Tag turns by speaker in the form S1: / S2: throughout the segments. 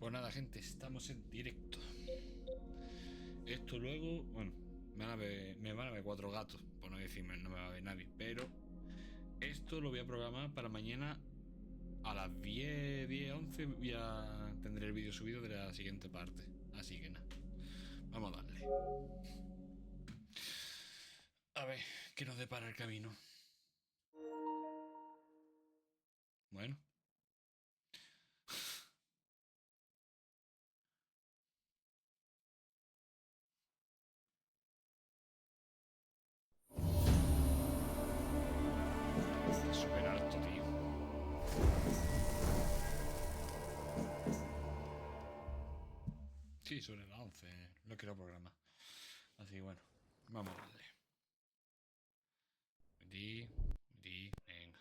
S1: Pues nada, gente, estamos en directo. Esto luego, bueno, me van a ver 4 gatos, por no decirme, no me va a ver nadie, pero esto lo voy a programar para mañana a las 10, 11 tendré el vídeo subido de la siguiente parte. Así que nada, vamos a darle. A ver, ¿qué nos depara el camino? Bueno. Es súper alto, tío. Sí, sobre las 11 lo quiero programar. Así que bueno, vamos a darle. Venga.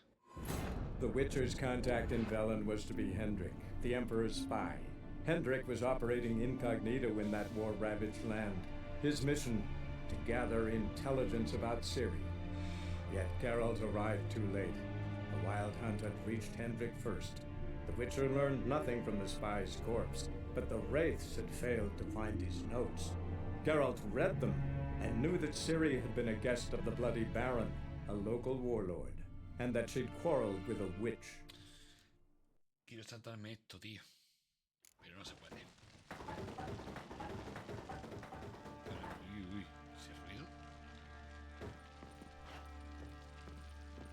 S2: The Witcher's contact in Velen was to be Hendrik, the Emperor's spy. Hendrik was operating incognito in that war-ravaged land. His mission, to gather intelligence about Ciri. Yet Geralt arrived too late. The Wild Hunt had reached Hendrik first. The Witcher learned nothing from the spy's corpse, but the Wraiths had failed to find his notes. Geralt read them and knew that Ciri had been a guest of the Bloody Baron, a local warlord, and that she'd quarreled with a witch.
S1: Quiero saltarme esto, tío, pero no se puede. Uy, ¿se ha ruido?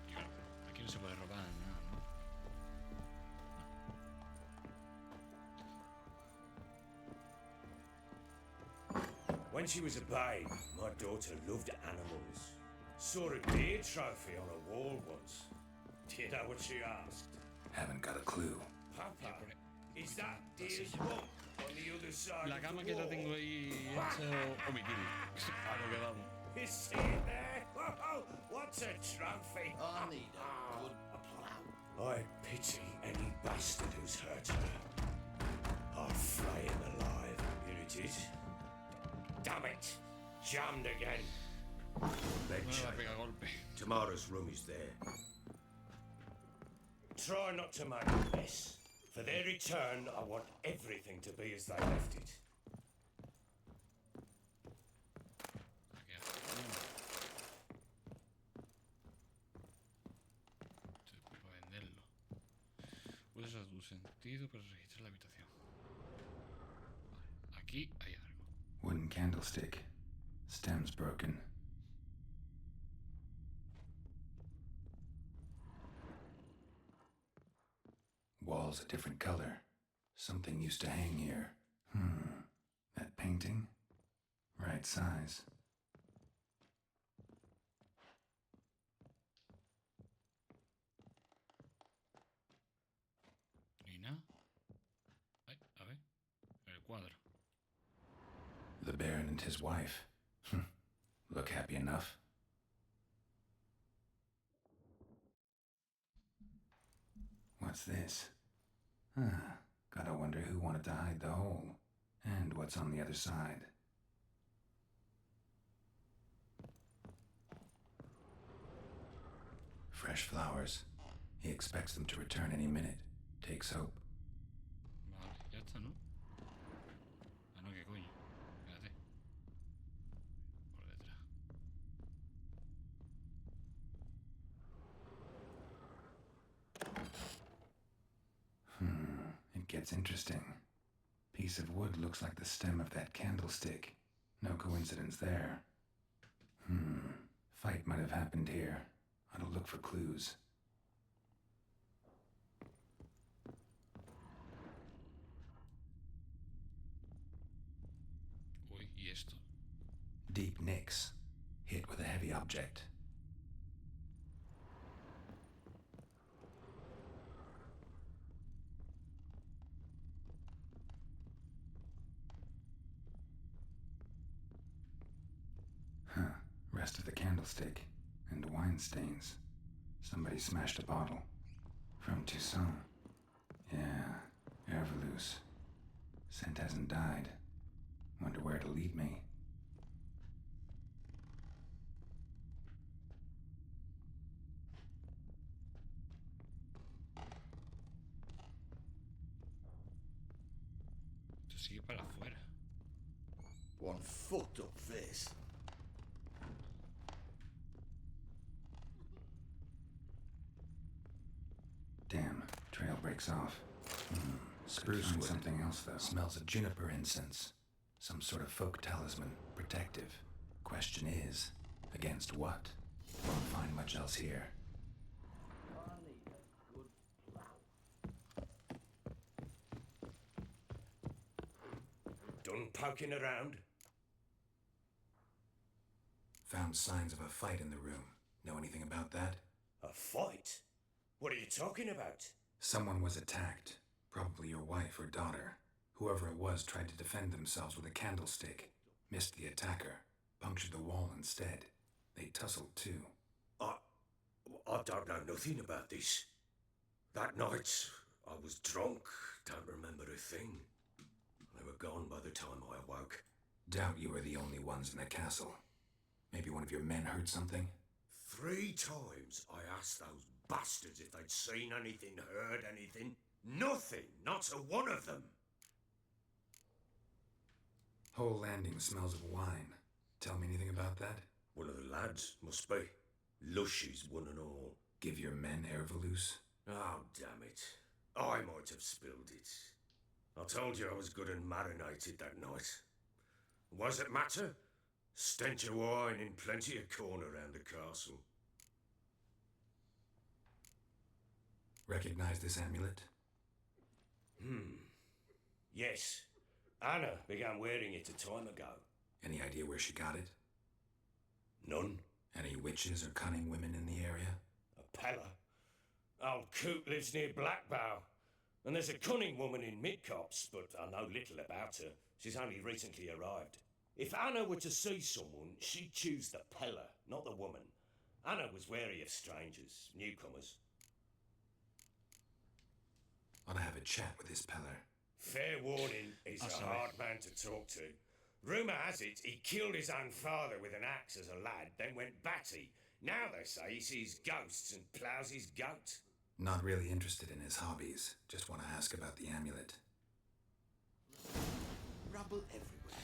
S1: Y bueno, aquí no se puede robar nada, ¿no?
S3: When she was a babe, my daughter loved animals. Saw a deer trophy on a wall once. Do you know what she asked?
S4: Haven't got a clue.
S3: Papa, is that deer's rump on the other side
S1: La
S3: of
S1: cama
S3: the
S1: que la
S3: wall?
S1: tengo ahí hecho omitir. A lo que vamos.
S3: You see it there? Whoa, what's a trophy?
S5: I need a good plough.
S3: I pity any bastard who's hurt her. I'll flay him alive. Here it is. Damn it! Jammed again.
S1: No me va a pegar golpe.
S3: Tamara's room is there. Try not to make a mess. For their return, I want everything to be as they left it.
S1: Para venderlo. Usa tu sentido para registrar la habitación. Vale, aquí hay algo.
S4: Wooden candlestick. Stem's broken. Walls a different color. Something used to hang here. That painting? Right size.
S1: ¿Y nada? Ay, a ver. El cuadro.
S4: The Baron and his wife. Look happy enough. What's this? Gotta wonder who wanted to hide the hole. And what's on the other side. Fresh flowers. He expects them to return any minute. Takes hope.
S1: Vale, ya está, ¿no? Ah, no, qué coño. Espérate. Por detrás.
S4: It gets interesting. Piece of wood looks like the stem of that candlestick. No coincidence there. Fight might have happened here. Ought to look for clues.
S1: Uy, ¿y esto?
S4: Deep nicks. Hit with a heavy object. Rest of the candlestick. And wine stains. Somebody smashed a bottle. From Toussaint. Yeah, Herveloos. Scent hasn't died. Wonder where it'll lead me.
S1: para afuera.
S5: One fucked up face.
S4: Damn, trail breaks off. Spruce wood. Something else though. Smells of juniper incense. Some sort of folk talisman, protective. Question is, against what? Won't find much else here.
S3: Done poking around?
S4: Found signs of a fight in the room. Know anything about that?
S3: A fight? What are you talking about?
S4: Someone was attacked. Probably your wife or daughter. Whoever it was tried to defend themselves with a candlestick. Missed the attacker. Punctured the wall instead. They tussled too.
S3: I don't know nothing about this. That night, I was drunk. Don't remember a thing. They were gone by the time I awoke.
S4: Doubt you were the only ones in the castle. Maybe one of your men heard something?
S3: 3 times I asked those bastards if they'd seen anything, heard anything. Nothing, not a one of them.
S4: Whole landing smells of wine. Tell me anything about that?
S3: One of the lads, must be. Lushes, one and all.
S4: Give your men Ervelus?
S3: Oh, damn it. I might have spilled it. I told you I was good and marinated that night. Was it matter? Stench of wine in plenty of corn around the castle.
S4: Recognize this amulet?
S3: Yes. Anna began wearing it a time ago.
S4: Any idea where she got it?
S3: None.
S4: Any witches or cunning women in the area?
S3: A Pella. Old Coot lives near Blackbow. And there's a cunning woman in Midcopse, but I know little about her. She's only recently arrived. If Anna were to see someone, she'd choose the Pella, not the woman. Anna was wary of strangers, newcomers.
S4: Ought to have a chat with this Peller.
S3: Fair warning, he's a hard man to talk to. Rumour has it he killed his own father with an axe as a lad, then went batty. Now they say he sees ghosts and ploughs his goat.
S4: Not really interested in his hobbies. Just want to ask about the amulet.
S5: Rubble everywhere.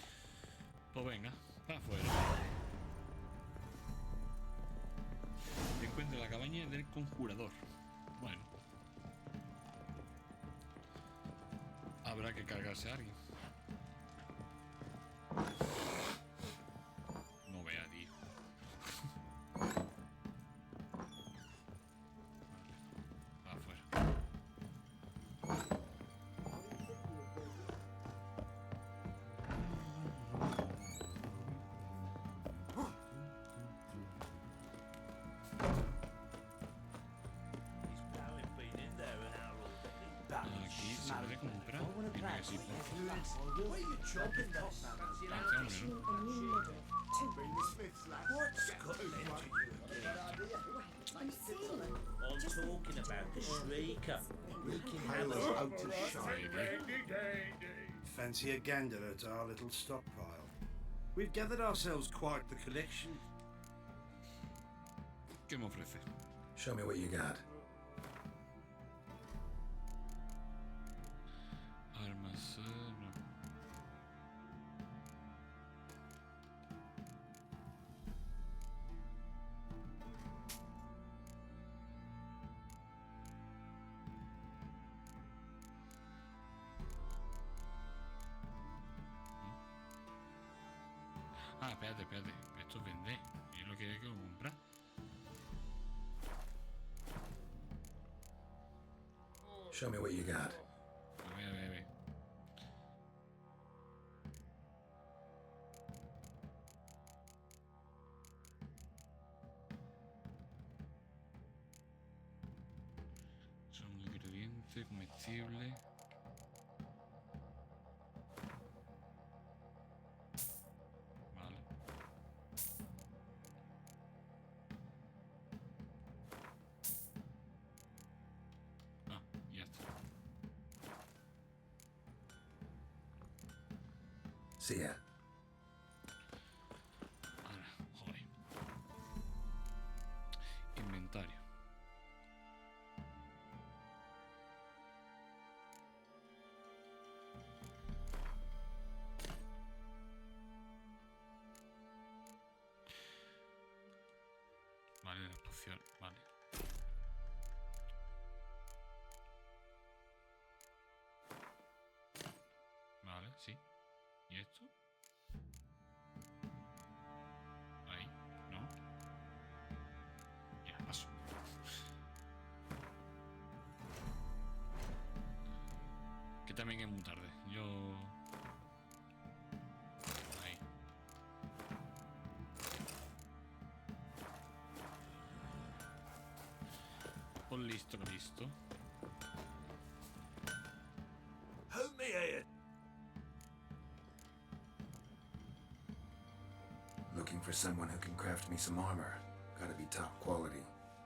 S1: Pues venga, para afuera. Encuentra la cabaña del conjurador. Bueno. Habrá que cargarse a alguien. No vea, tío. Afuera. Aquí se puede comprar. Mira que sí,
S6: I'm talking about the Shrieker.
S5: Halo's out to shine.
S7: Fancy a gander at our little stockpile. We've gathered ourselves quite the collection.
S1: ¿Qué me ofrece?
S4: Show me what you got.
S1: Armas. No. Ah, espérate. Esto es vender. Yo lo quiero comprar.
S4: Show me what you got.
S1: A ver. Son ingredientes comestibles. Vale. Ah, ya está.
S4: See ya.
S1: Ahora, joder. Inventario. funciona. Vale. Vale, sí. ¿Y esto? Ahí, ¿no? Ya, paso. Que también es muy tarde. Yo... Ahí. Pues listo, listo.
S3: How may I...
S4: Looking for someone who can craft me some armor. Gotta be top quality.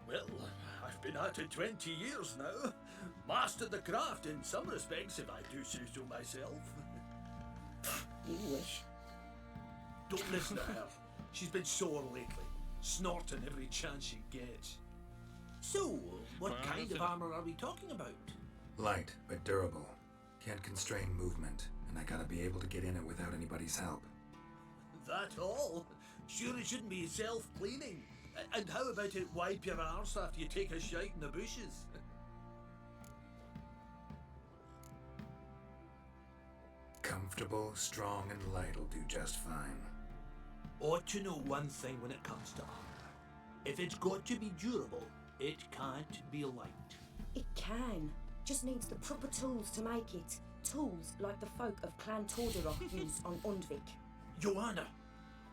S8: Well, I've been at it 20 years now. Mastered the craft in some respects, if I do say so myself.
S9: You wish.
S8: Don't listen to her. She's been sore lately, snorting every chance she gets. So, what kind of armor are we talking about?
S4: Light, but durable. Can't constrain movement, and I gotta be able to get in it without anybody's help.
S8: That all? Sure it shouldn't be self-cleaning. And how about it wipe your arse after you take a shite in the bushes?
S4: Comfortable, strong, and light'll do just fine.
S8: Ought to know one thing when it comes to armor. If it's got to be durable, it can't be light.
S9: It can. Just needs the proper tools to make it. Tools like the folk of Clan Tordarroch use on Undvik.
S8: Joanna,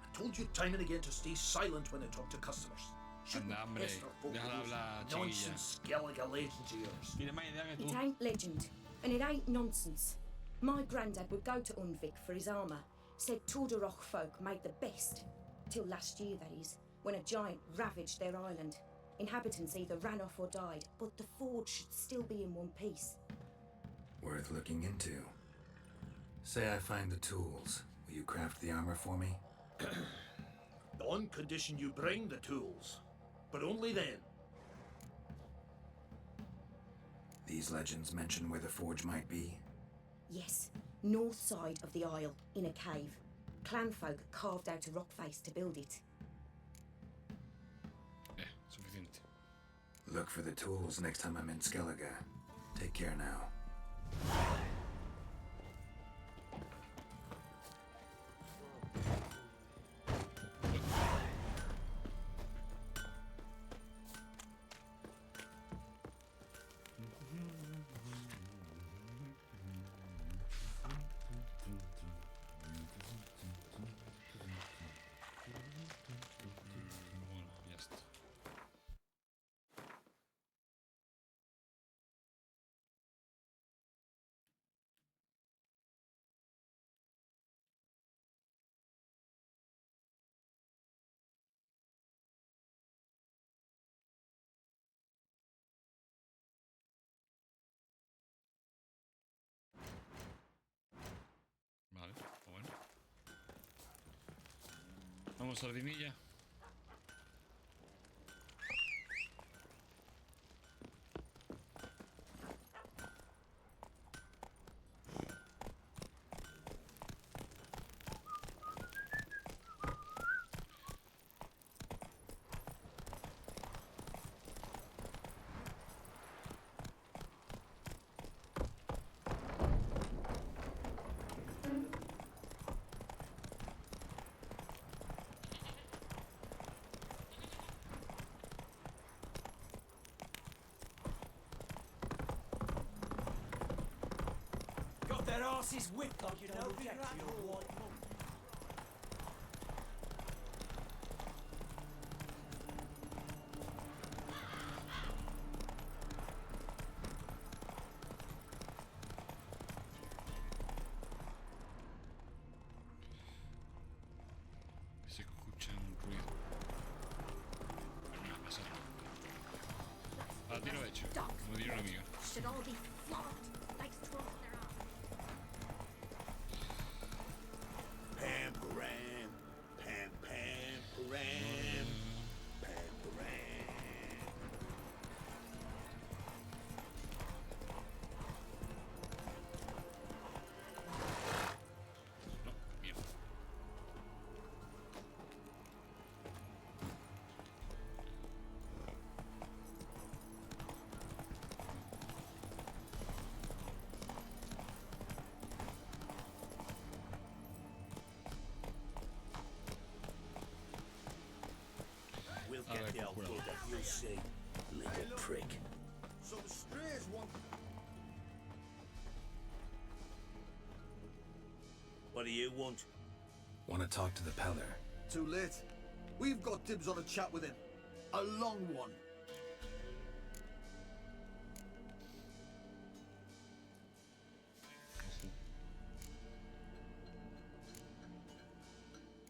S8: I told you time and again to stay silent when I talk to customers. Shouldn't
S1: Anda, hombre.
S8: Esther folk
S1: Deja de
S8: with
S1: hablar,
S8: those nonsense Skellige legends of yours.
S1: Tiene más idea que
S9: It
S1: tú.
S9: ain't legend, and it ain't nonsense. My granddad would go to Undvik for his armour. Said Tordarroch folk made the best. Till last year, that is, when a giant ravaged their island. Inhabitants either ran off or died, but the forge should still be in one piece.
S4: Worth looking into. Say I find the tools. Will you craft the armor for me?
S8: On condition you bring the tools. But only then.
S4: These legends mention where the forge might be?
S9: Yes, north side of the isle, in a cave. Clanfolk carved out a rock face to build it.
S1: Suficiente.
S4: Look for the tools next time I'm in Skellige. Take care now.
S1: Bueno, ya está. Vale, bueno. Vamos, sardinilla.
S10: Got their asses whipped like you know, Capitulo.
S1: Se escucha un ruido. Pero nada, pasa nada. Ah, tiro hecho. Como diría una amiga.
S9: Should all be flogged like straws their arms.
S5: Pam param, pam pam param, pam param.
S1: No, mierda.
S3: What do you want?
S4: Want to talk to the Peller?
S7: Too late. We've got dibs on a chat with him. A long one.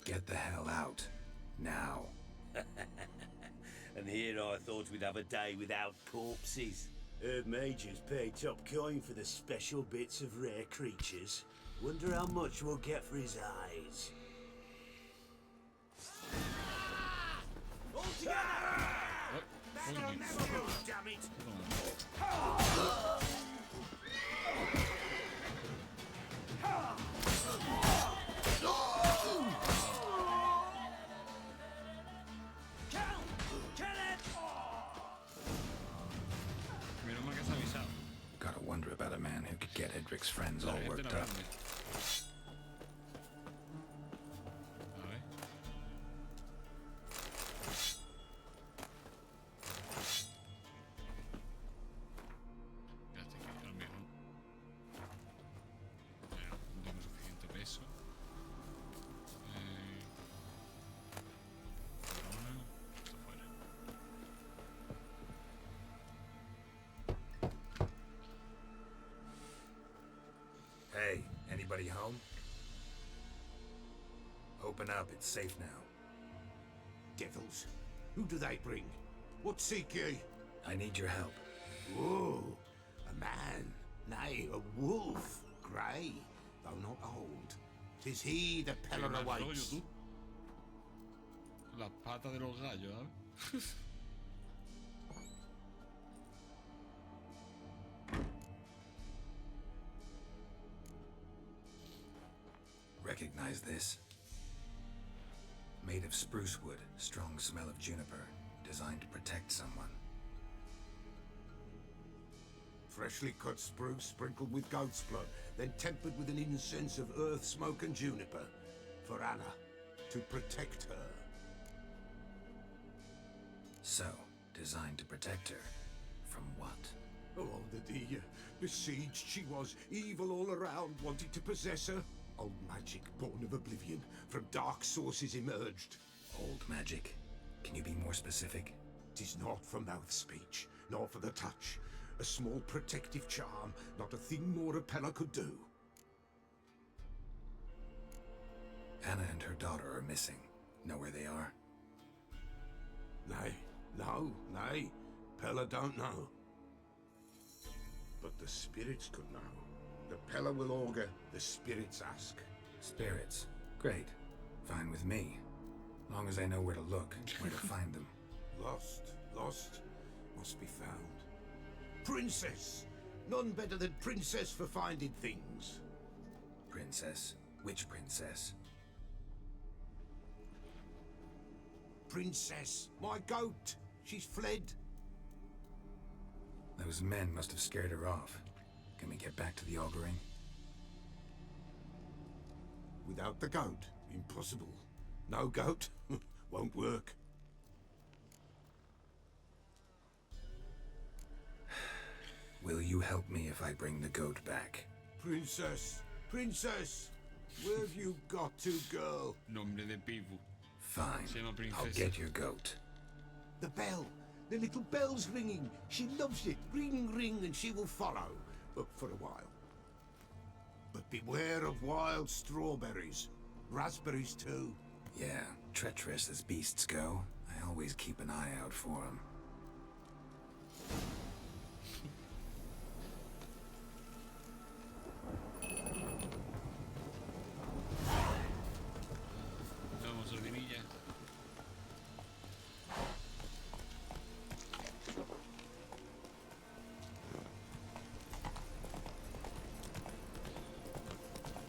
S4: Get the hell out. Now.
S3: And here I thought we'd have a day without corpses. Heard Majors pay top coin for the special bits of rare creatures. Wonder how much we'll get for his eyes. All together! That'll never move, damn it!
S4: Gotta wonder about a man who could get Edric's friends all worked up. Hey, anybody home? Open up, it's safe now.
S5: Devils. Who do they bring? What seek ye?
S4: I need your help.
S5: Oh, a man. Nay, a wolf. Grey, though not old. 'Tis he the Peller awaits.
S1: Las patas de los gallos, ¿sabes?
S4: Recognize this? Made of spruce wood, strong smell of juniper, designed to protect someone.
S5: Freshly cut spruce sprinkled with goat's blood, then tempered with an incense of earth, smoke and juniper. For Anna, to protect her.
S4: So, designed to protect her. From what?
S5: Oh, the besieged she was, evil all around, wanting to possess her. Old magic, born of oblivion, from dark sources emerged.
S4: Old magic? Can you be more specific?
S5: 'Tis not for mouth speech, nor for the touch. A small protective charm, not a thing more a Peller could do.
S4: Anna and her daughter are missing. Know where they are?
S5: Nay, no, nay. Peller don't know. But the spirits could know. The Peller will augur, the spirits ask.
S4: Spirits? Great. Fine with me. Long as I know where to look, where to find them.
S5: Lost, must be found. Princess! None better than Princess for finding things.
S4: Princess? Which princess?
S5: Princess, my goat. She's fled.
S4: Those men must have scared her off. Can we get back to the auguring?
S5: Without the goat, impossible. No goat, won't work.
S4: Will you help me if I bring the goat back?
S5: Princess, where have you got to, girl?
S1: Nombre de pibu.
S4: Fine,
S1: Se llama princesa.
S4: I'll get your goat.
S5: The bell, the little bell's ringing. She loves it. Ring, ring, and she will follow. But for a while. But beware of wild strawberries. Raspberries, too.
S4: Yeah, treacherous as beasts go. I always keep an eye out for them.
S1: Vamos, sardinilla.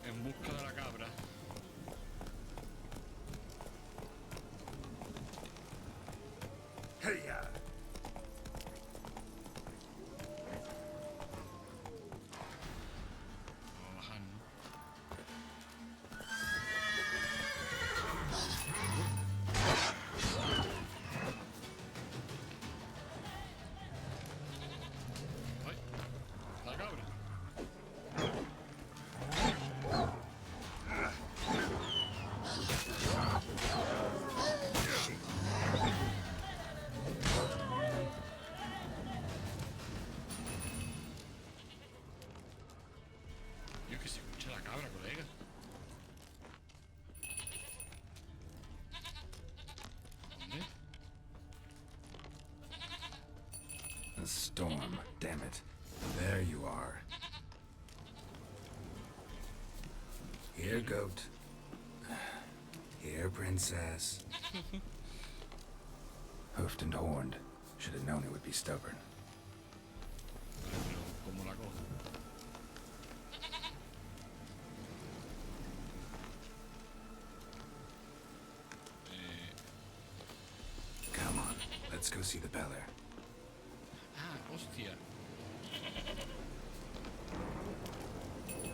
S1: En busca de la cabra.
S5: Hey-ya!
S1: cabra, colega. ¿Dónde?
S4: A storm, damn it. There you are. Here, goat. Here, princess. Hoofed and horned. Should have known it would be stubborn.
S1: Vale, pero ¿cómo la cojo?
S4: Come on, let's go see the Beller.
S1: Ah, hostia.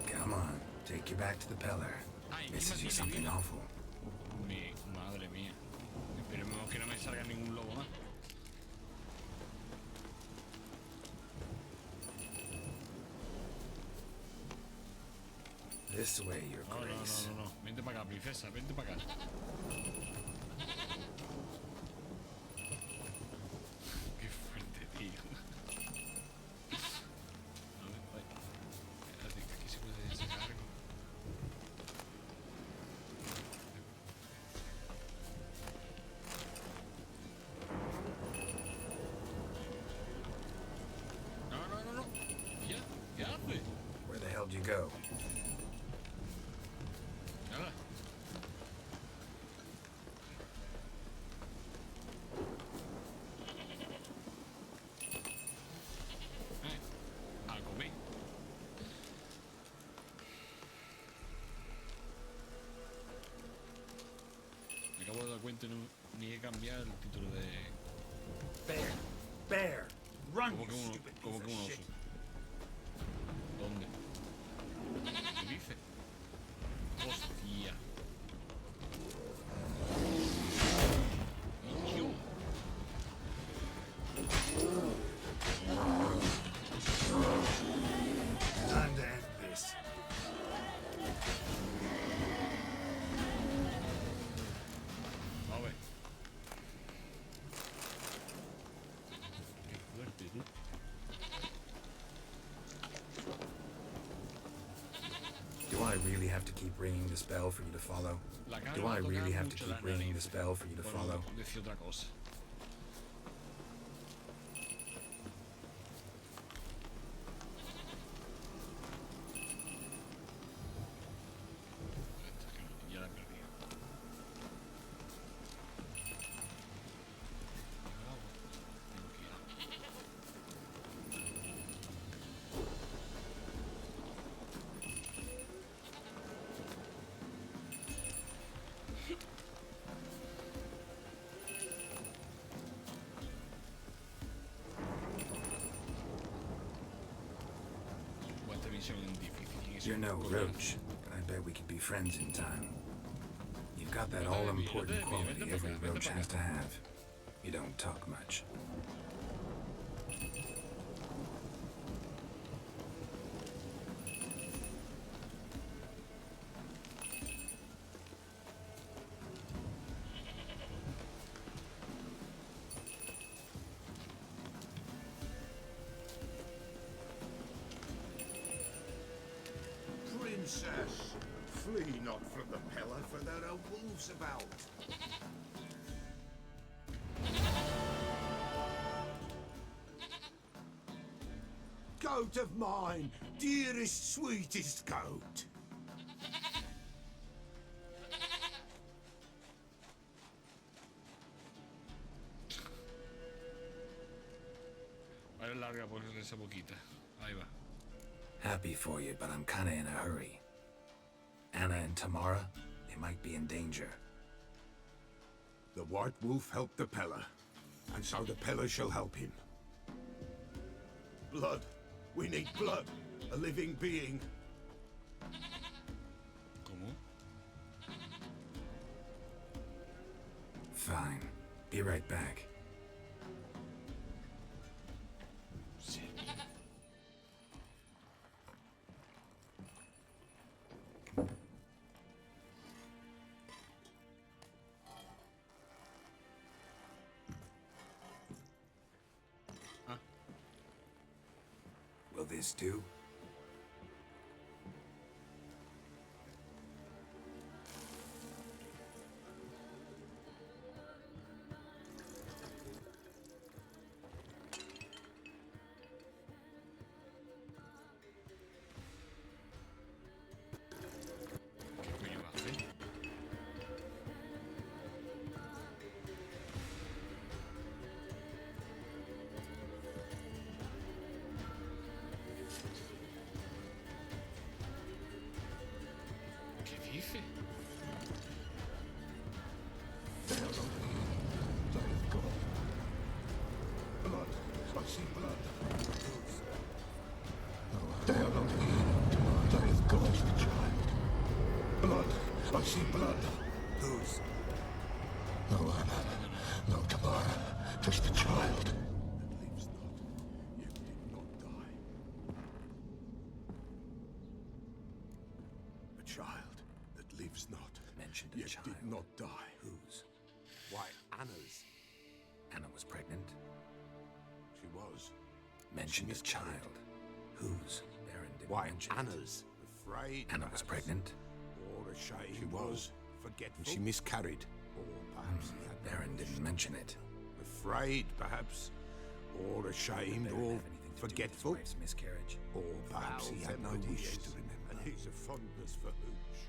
S4: Come on, take you back to the Beller.
S1: Ay,
S4: Misses you
S1: mira,
S4: something
S1: mira.
S4: awful.
S1: Madre mía. Esperemos que no me salga ningún lobo más.
S4: This way, your
S1: No, no,
S4: grace.
S1: no, no, no. Vente para acá, princesa, vente para acá. Qué fuerte, tío. A ver, ay. Espérate, que aquí se puede sacar algo. No, no, no, no. Ya, ¿qué hace?
S4: Where the hell did you go?
S1: Nada. A comer. Me acabo de dar cuenta y ni he cambiado el título de...
S8: Bear! Bear! Run,
S1: Como
S8: you
S1: que un,
S8: stupid
S1: como
S8: piece
S1: que un
S8: of
S1: oso.
S8: shit!
S1: ¿Dónde? ¿Qué dice? Hostia. Idiota.
S5: Time to end this.
S1: A ver. Qué fuerte, tú.
S4: Do I really have to keep ringing this bell for you to follow?
S1: La cara
S4: Do
S1: me
S4: I
S1: toca
S4: really have to
S1: mucho
S4: keep
S1: las
S4: ringing
S1: narices.
S4: this bell for you to
S1: Bueno,
S4: follow?
S1: decía otra cosa. Ya la he perdido. Tengo que ir a- Buena misión difícil.
S4: You're no roach, but I bet we could be friends in time. You've got that all-important quality every roach has to have. You don't talk much.
S5: Princess, flee not from the pillar, for there are wolves about. Goat of mine, dearest, sweetest goat.
S1: Vale, larga por esa boquita. Ahí va.
S4: Happy for you, but I'm kinda in a hurry. Anna and Tamara, they might be in danger.
S5: The White Wolf helped the Peller, and so the Peller shall help him. Blood. We need blood. A living being.
S1: ¿Cómo?
S4: Fine. Be right back.
S1: Sí.
S4: Will this do?
S5: I see blood. Whose? No Anna, no Tabara, just the child. That lives not. You did not die. A child that lives not.
S4: Mentioned a
S5: Yet
S4: child.
S5: did not die.
S4: Whose?
S5: Why, Anna's.
S4: Anna was pregnant.
S5: She was.
S4: Mentioned a
S5: miscarried.
S4: child. Whose? Baron didn't
S5: Why,
S4: mention it.
S5: Anna's. Afraid.
S4: Anna was
S5: perhaps.
S4: pregnant.
S5: Or ashamed.
S3: She was.
S5: Forgetful.
S3: And she miscarried.
S5: Or perhaps he had no
S4: Baron
S5: wish.
S4: didn't mention it.
S5: Afraid, perhaps. Or ashamed,
S4: Baron
S5: or
S4: have anything to
S5: forgetful.
S4: do with his wife's miscarriage.
S5: Or perhaps he had no wish to remember. And he's a fondness for hooch.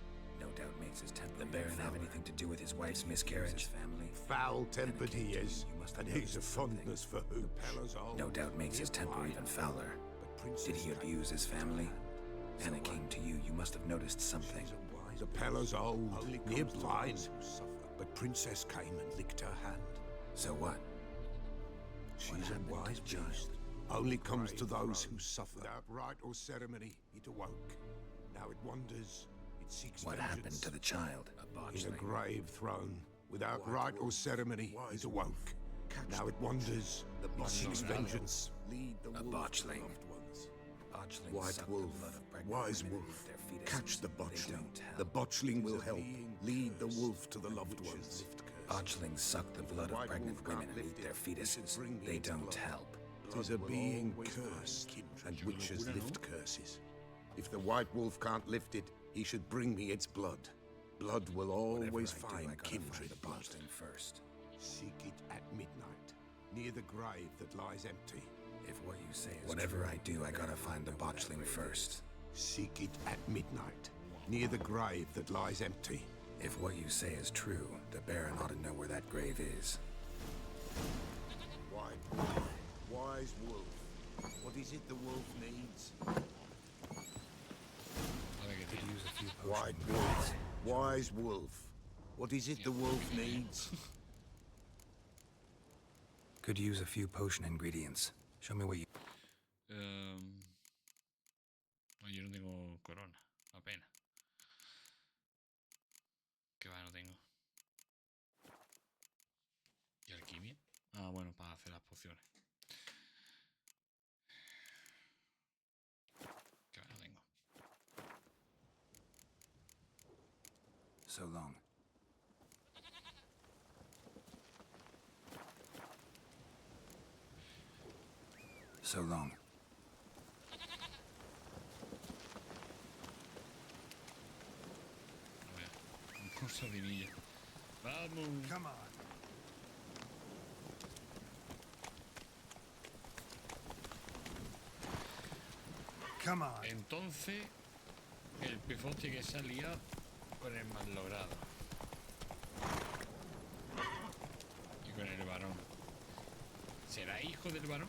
S4: No doubt makes his temper. The Baron have anything to do with his wife's miscarriage. Family.
S5: Foul-tempered he is,
S4: You must have
S5: and he's a
S4: noticed something.
S5: fondness for hooch.
S4: No doubt makes his temper even fouler. Did he abuse his family? Anna came to you. You must have noticed something.
S5: The Pella's old, near blind, but Princess came and licked her hand.
S4: So what?
S5: She's a wise beast. Only comes to those who suffer. Without rite or ceremony, it awoke. Now it wanders, it seeks
S4: What
S5: vengeance.
S4: happened to the child?
S5: In a grave throne, without rite or ceremony, it awoke. Now it wanders, it seeks vengeance.
S4: A botchling.
S5: White wolf, wise wolf, catch the botchling. The botchling will help. Lead the wolf to the loved ones.
S4: Botchlings suck the blood of pregnant women and eat their fetuses. They don't help.
S5: 'Tis a being cursed, and witches lift curses. If the white wolf can't lift it, he should bring me its blood. Blood will always find kindred blood.
S4: Botchling first.
S5: Seek it at midnight, near the grave that lies empty.
S4: If what you say is whatever I do, I gotta find the botchling first.
S5: Seek it at midnight, near the grave that lies empty.
S4: If what you say is true, the Baron ought to know where that grave is.
S5: White wolf, wise wolf. What is it the wolf needs?
S4: Could use a few
S5: White
S4: potions.
S5: wolf, wise wolf. What is it the wolf needs?
S4: Could use a few potion ingredients. Show me what you...
S1: Yo no tengo corona, apenas. Que va, no tengo. ¿Y alquimia? Ah, bueno, para hacer las pociones. Que va, no tengo.
S4: So long. So long.
S1: A ver, un sardinilla. Vamos.
S7: Come on. Come on.
S1: Entonces, el pifote que salía con el mal logrado. Y con el varón. ¿Será hijo del varón?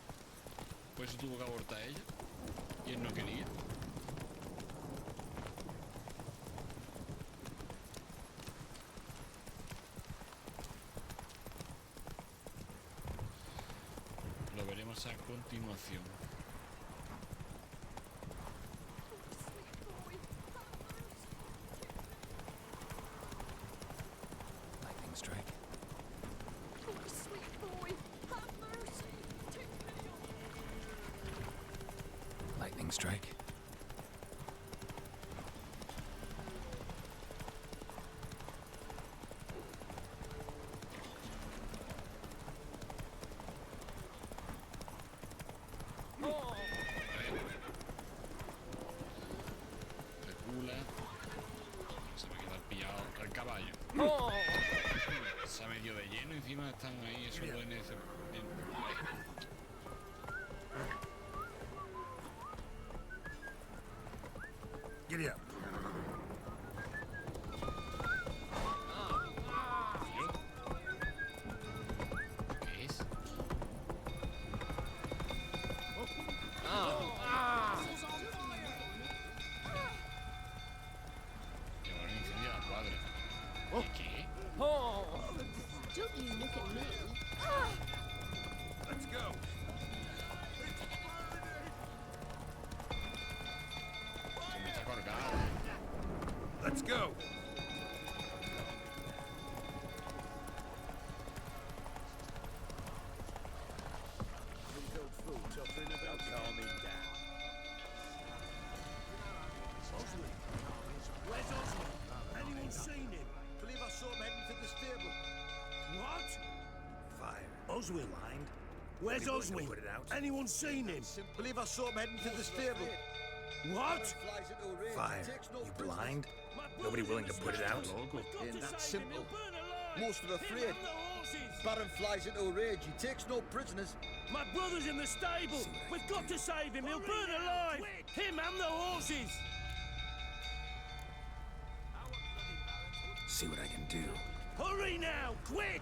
S1: Por eso tuvo que abortar ella. Y él no quería. Lo veremos a continuación.
S4: Lightning strike. Lightning strike.
S1: Recula. Se me queda pillado el caballo. Se ha metido de lleno, encima están ahí esos duendes.
S7: Giddy up.
S1: ¿Qué es? Que van a incendiar la cuadra. ¿Qué?
S11: Don't you look at me.
S7: Let's go.
S1: Que me está colgado.
S5: Oswin? Where's Oswin? Anyone seen him?
S8: Believe I saw him heading to the stable.
S5: What?
S12: Fire. You blind? Nobody willing to put it out?
S10: Ain't that simple. Most are afraid. Baron flies into a rage. He takes no prisoners.
S3: My brother's in the stable. We've got to save him. He'll burn alive. Him and the horses.
S4: See what I can do.
S3: Hurry now, quick!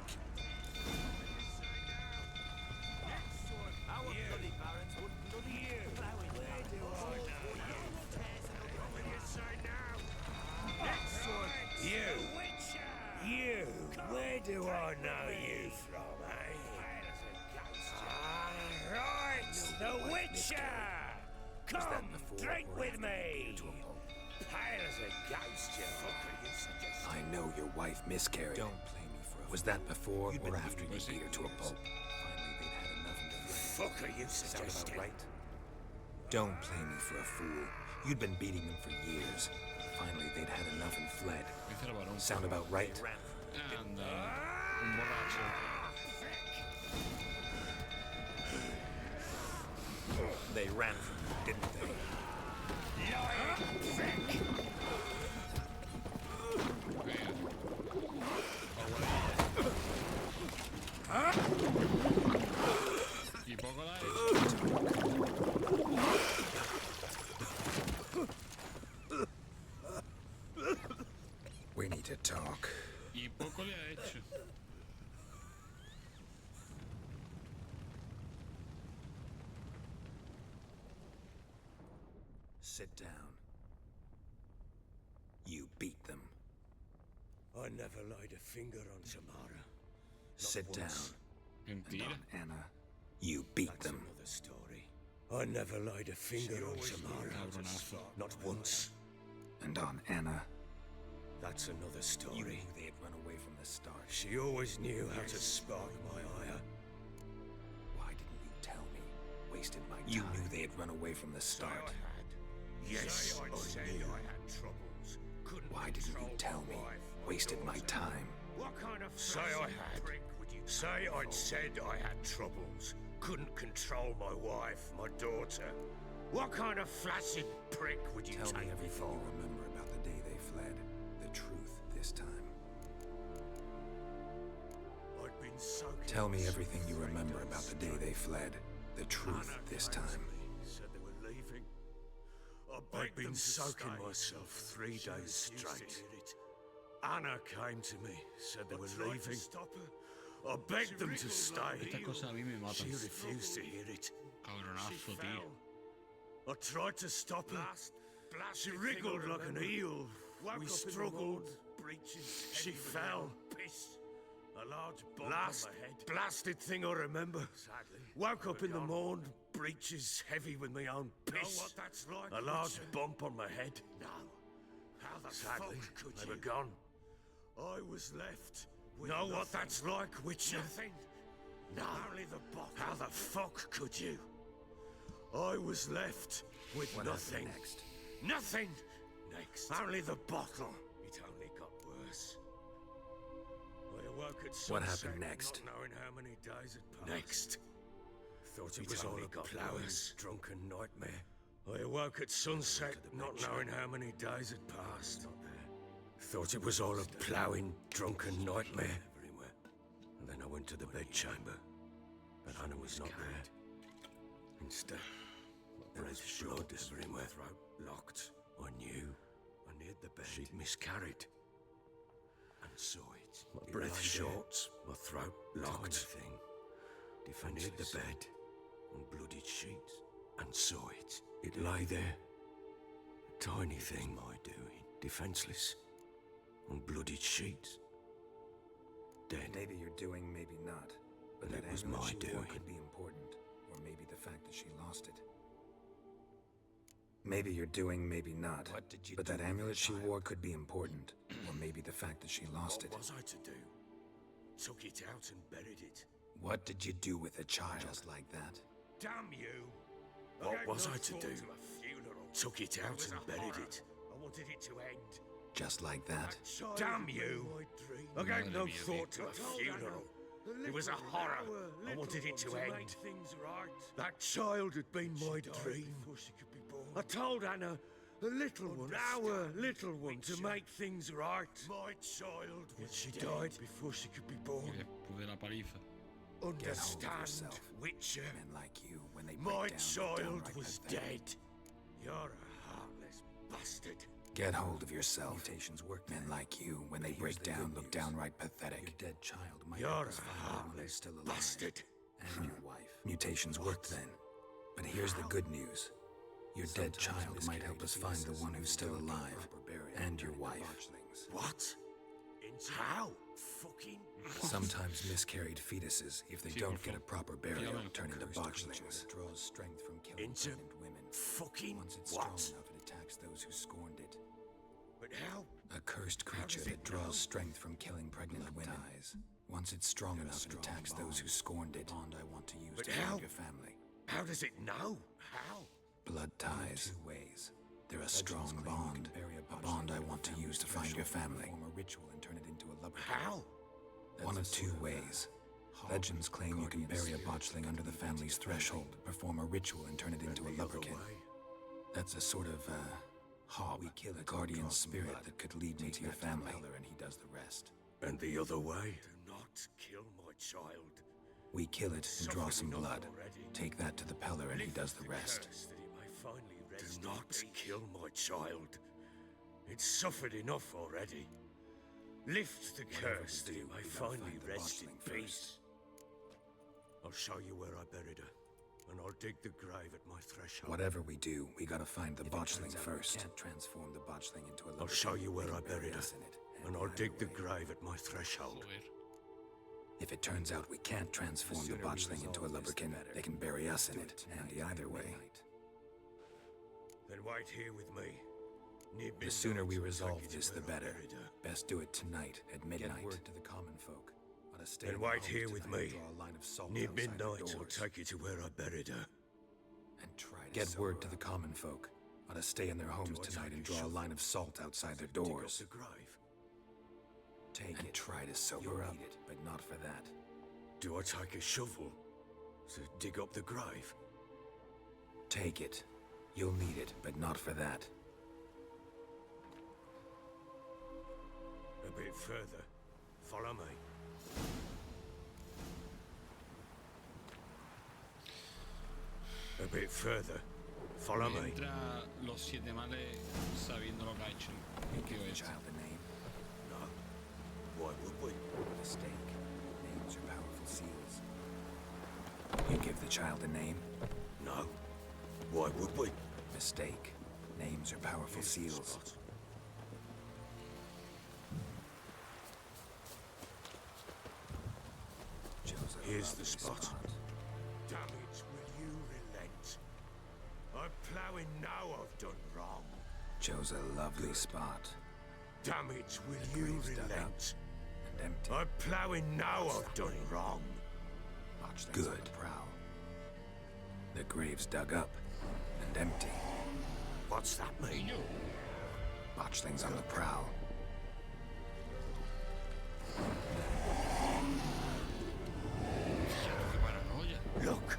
S3: You, where do I know you from, eh? Right, the Witcher! Come, drink with me! Pale as a ghost, you fucker,
S4: I know your wife miscarried. Don't play me for a Was that before or after you beat her to a pulp? Finally, they'd had enough and
S3: fucker, you suggested.
S4: Right? Don't play me for a fool. You'd been beating them for years. Finally, they'd had enough and fled. Sound about right?
S1: And, un borracho.
S12: They ran from you, didn't they?
S1: Y poco la he
S4: We need to talk.
S1: Y poco le ha hecho.
S4: Sit down. You beat them.
S3: I never laid a finger on Samara.
S4: Sit down. And
S1: Mentira.
S4: on Anna, you beat
S3: That's
S4: them.
S3: another story. I never laid a finger on Samara. Not once.
S4: And on Anna,
S3: That's another story.
S4: you knew they had run away from the start.
S3: She always knew how to spark my ire.
S4: Why didn't you tell me? Wasted my time. You knew they had run away from the start.
S3: Yes, I said I had troubles. Couldn't
S4: Why didn't you tell me? Wasted my time.
S3: What kind of say I had? Say I'd said I had troubles. Couldn't control my wife, my daughter. What kind of flaccid prick would you
S4: Tell
S3: take
S4: me
S3: me
S4: everything
S3: for?
S4: you remember about the day they fled. The truth this time.
S3: I'd been soaking
S4: Tell me
S3: myself
S4: everything you
S3: 3
S4: remember
S3: days
S4: about the day
S3: straight.
S4: they fled. The truth
S3: Anna
S4: this
S3: came to
S4: time.
S3: me, said they were leaving. I'd been soaking myself 3 days straight. Anna came to me, said they were leaving. I begged them to stay.
S1: Estas cosas a mí me matan.
S3: She refused to hear it.
S1: Cabronazo, tío.
S3: I tried to stop her. She wriggled like an eel. We struggled. She fell. A large bump last on my head. Blasted thing I remember. Woke up in the morn, breeches heavy with my own piss. Know what that's like, a large bump on my head. No. How the Sadly, fuck could they were gone. I was left with know what that's like, Witcher? Nothing. No. Only the bottle. How the fuck could you? I was left with
S4: What
S3: nothing.
S4: happened next?
S3: Nothing. Next. Only the bottle. It only got worse. I awoke at sunset,
S4: What happened next?
S3: Not knowing how many days had passed. Next. Thought it was all a plough's drunken nightmare. I awoke at sunset, not knowing how many days had passed. Thought it was all a ploughing, drunken nightmare. Everywhere. And then I went to the bedchamber, but Anna was not there. Instead, there was blood everywhere. Throat locked. I knew. I neared the bed. She'd miscarried. And saw it. My breath short, my throat locked. Thing. I neared the bed and bloodied sheets. And saw it. It lay there. A tiny thing. My doing. Defenseless. On bloodied sheets. Dead.
S4: Maybe you're doing, maybe not. But
S3: It
S4: that
S3: was
S4: amulet
S3: my
S4: she wore
S3: doing.
S4: could be important. Or maybe the fact that she lost it. Maybe you're doing, maybe not.
S3: What did you
S4: But
S3: do
S4: that
S3: with
S4: amulet
S3: the
S4: she
S3: child?
S4: wore could be important. Or maybe the fact that she lost it.
S3: What was I to do? Took it out and buried it.
S4: What did you do with a child? Just like that?
S3: Damn you! What was I to do? Took it out and buried it. I wanted it to end.
S4: Just like that?
S3: Damn you! I gave no thought to a funeral. It was a horror. I wanted it to end. That child had been my dream. I told Anna, the little one, our little one, to make things right. My child was she died before she could be born. Understand, Witcher.
S4: Men like you, when they
S3: My
S4: break down,
S3: child
S4: downright
S3: was
S4: pathetic.
S3: dead. You're a heartless bastard.
S4: Get hold of yourself. Mutations work. Men like you, when they break down, look downright pathetic. Your dead child might
S3: You're
S4: help us
S3: a
S4: find the one who's
S3: heartless
S4: still alive.
S3: bastard.
S4: And your wife. Mutations worked then. But here's the good news. Your dead child might help us find the one who's still alive. And your wife.
S3: What? How? Fucking
S4: Sometimes miscarried fetuses, if they don't get a proper burial, turn into botchlings. It draws strength from killing pregnant women.
S3: Fucking
S4: Once it's strong
S3: what?
S4: enough, it attacks those who scorned it.
S3: But how?
S4: A cursed creature that draws strength from killing pregnant women. Once it's strong enough, it attacks those who scorned it. Bond I want to use
S3: But
S4: to
S3: how?
S4: find your family.
S3: How does it know? How?
S4: Blood ties. Two ways. They're a strong bond. A bond I want to use to find your family. Form a ritual and turn it into a lubricant.
S3: How?
S4: One of two ways. Legends claim you can bury a botchling under the family's threshold, perform a ritual and turn it into a lubricant. That's a sort of, hob, a guardian spirit that could lead me to your family. And he does the rest.
S3: And the other way? Do not kill my child.
S4: We kill it and draw some blood. Take that to the Peller and he does the rest.
S3: Do not kill my child. It's suffered enough already. Lift the curse that it may finally rest in peace. I'll show you where I buried her, and I'll dig the grave at my threshold.
S4: Whatever we do, we gotta find the botchling first. Can't transform the botchling into a lubricant.
S3: I'll show you where I buried her,
S4: in it,
S3: and I'll dig the grave at my threshold.
S4: If it turns out we can't transform the botchling into a lubricant, they can bury us in it, handy either way.
S3: Then wait here with me.
S4: The sooner we resolve this, the better. Best do it tonight at midnight. Get word to the common folk.
S3: Then wait here with me. Near midnight, I'll take you to where I buried her.
S4: And try to get word to the common folk. Ought to stay in their homes tonight and draw a line of salt outside their doors. Take and try to sober up, but not for that.
S3: Do I take a shovel to dig up the grave?
S4: Take it. You'll need it, but not for that.
S3: A bit further. Follow me. A bit further. Follow me.
S1: Entra los siete males sabiendo lo que ha hecho el tío este.
S4: Child a name?
S3: No. Why would we?
S4: Mistake. Names are powerful seals. You give the child a name?
S3: No. Why would we?
S4: Mistake. Names are powerful seals.
S3: Here's the spot. Damn it, will you relent? I'm ploughing now I've done wrong.
S4: Chose a lovely spot.
S3: Damn it, will you relent?
S4: And empty.
S3: I'm ploughing now I've done wrong.
S4: Good. Prowl. The grave's dug up and empty.
S3: What's that mean?
S4: Botchlings on the prowl.
S3: Look.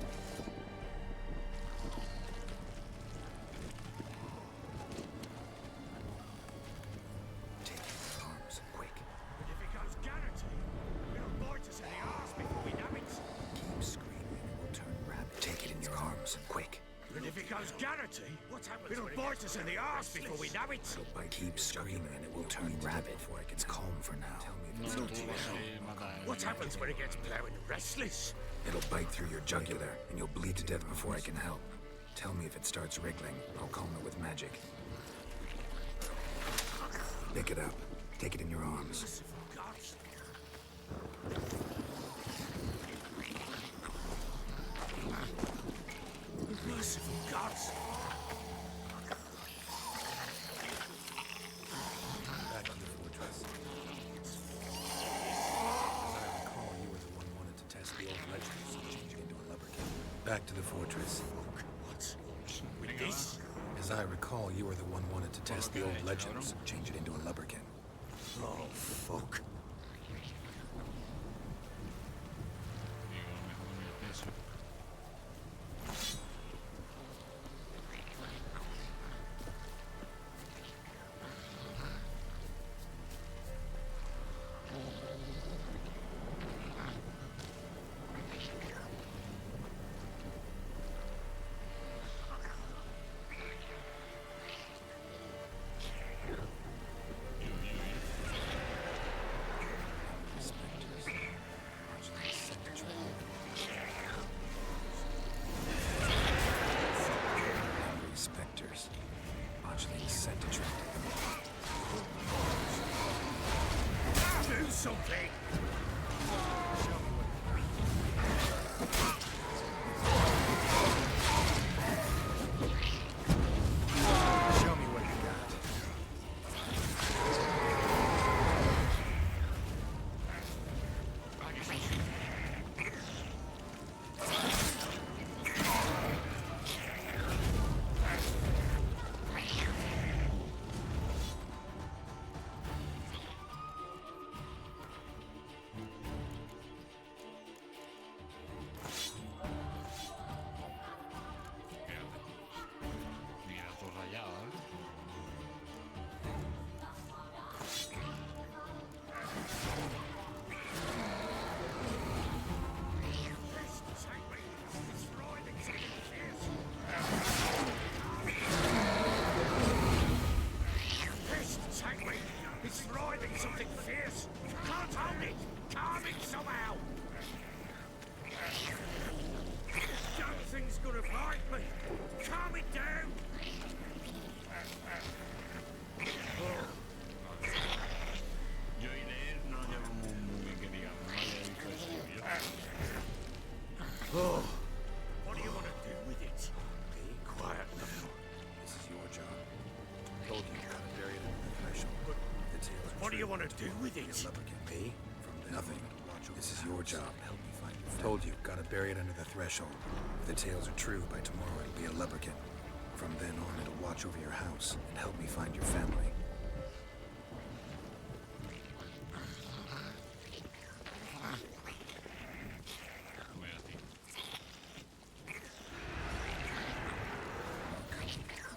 S4: Take your arms, quick.
S3: But if it goes Garrity, it'll bite us in the arse before we know it.
S4: Keep screaming and we'll turn rabid. Take it in your arms, quick.
S3: But if it goes Garrity, it'll bite us in the arse before we know it.
S4: Keep screaming and it will turn rabid. It's calm for now. Tell me if it's
S3: What happens when it gets plowing restless?
S4: It'll bite through your jugular, and you'll bleed to death before I can help. Tell me if it starts wriggling. I'll calm it with magic. Pick it up. Take it in your arms.
S3: Merciful gods!
S4: Back to the fortress. As I recall, you were the one wanted to test the old legends and change it into a lubricant. Back to the fortress.
S3: What? With this?
S4: As I recall, you were the one wanted to test the old legends and change it into a lubricant.
S3: Oh, fuck.
S4: specters. Botchling's scent attracted them.
S3: Do something!
S4: Show me what you got.
S1: Mira, todo rayado, ¿eh?
S3: It's writhing something fierce! Can't hold it! Calm it somehow! Damn thing's gonna bite me! Calm it down!
S1: Yo y leer no llevo muy bien que digamos, no había visto eso yo.
S3: Oh, what do you want to do with it? Be quiet now.
S4: This is your job. Told you gotta bury it under the threshold. But the tailor.
S3: What do you want to do with it?
S4: Me? From nothing. This is your job. Help me find your family. Told you gotta bury it under the threshold. If the tales are true, by tomorrow it'll be a leprechaun. From then on, it'll watch over your house and help me find your family.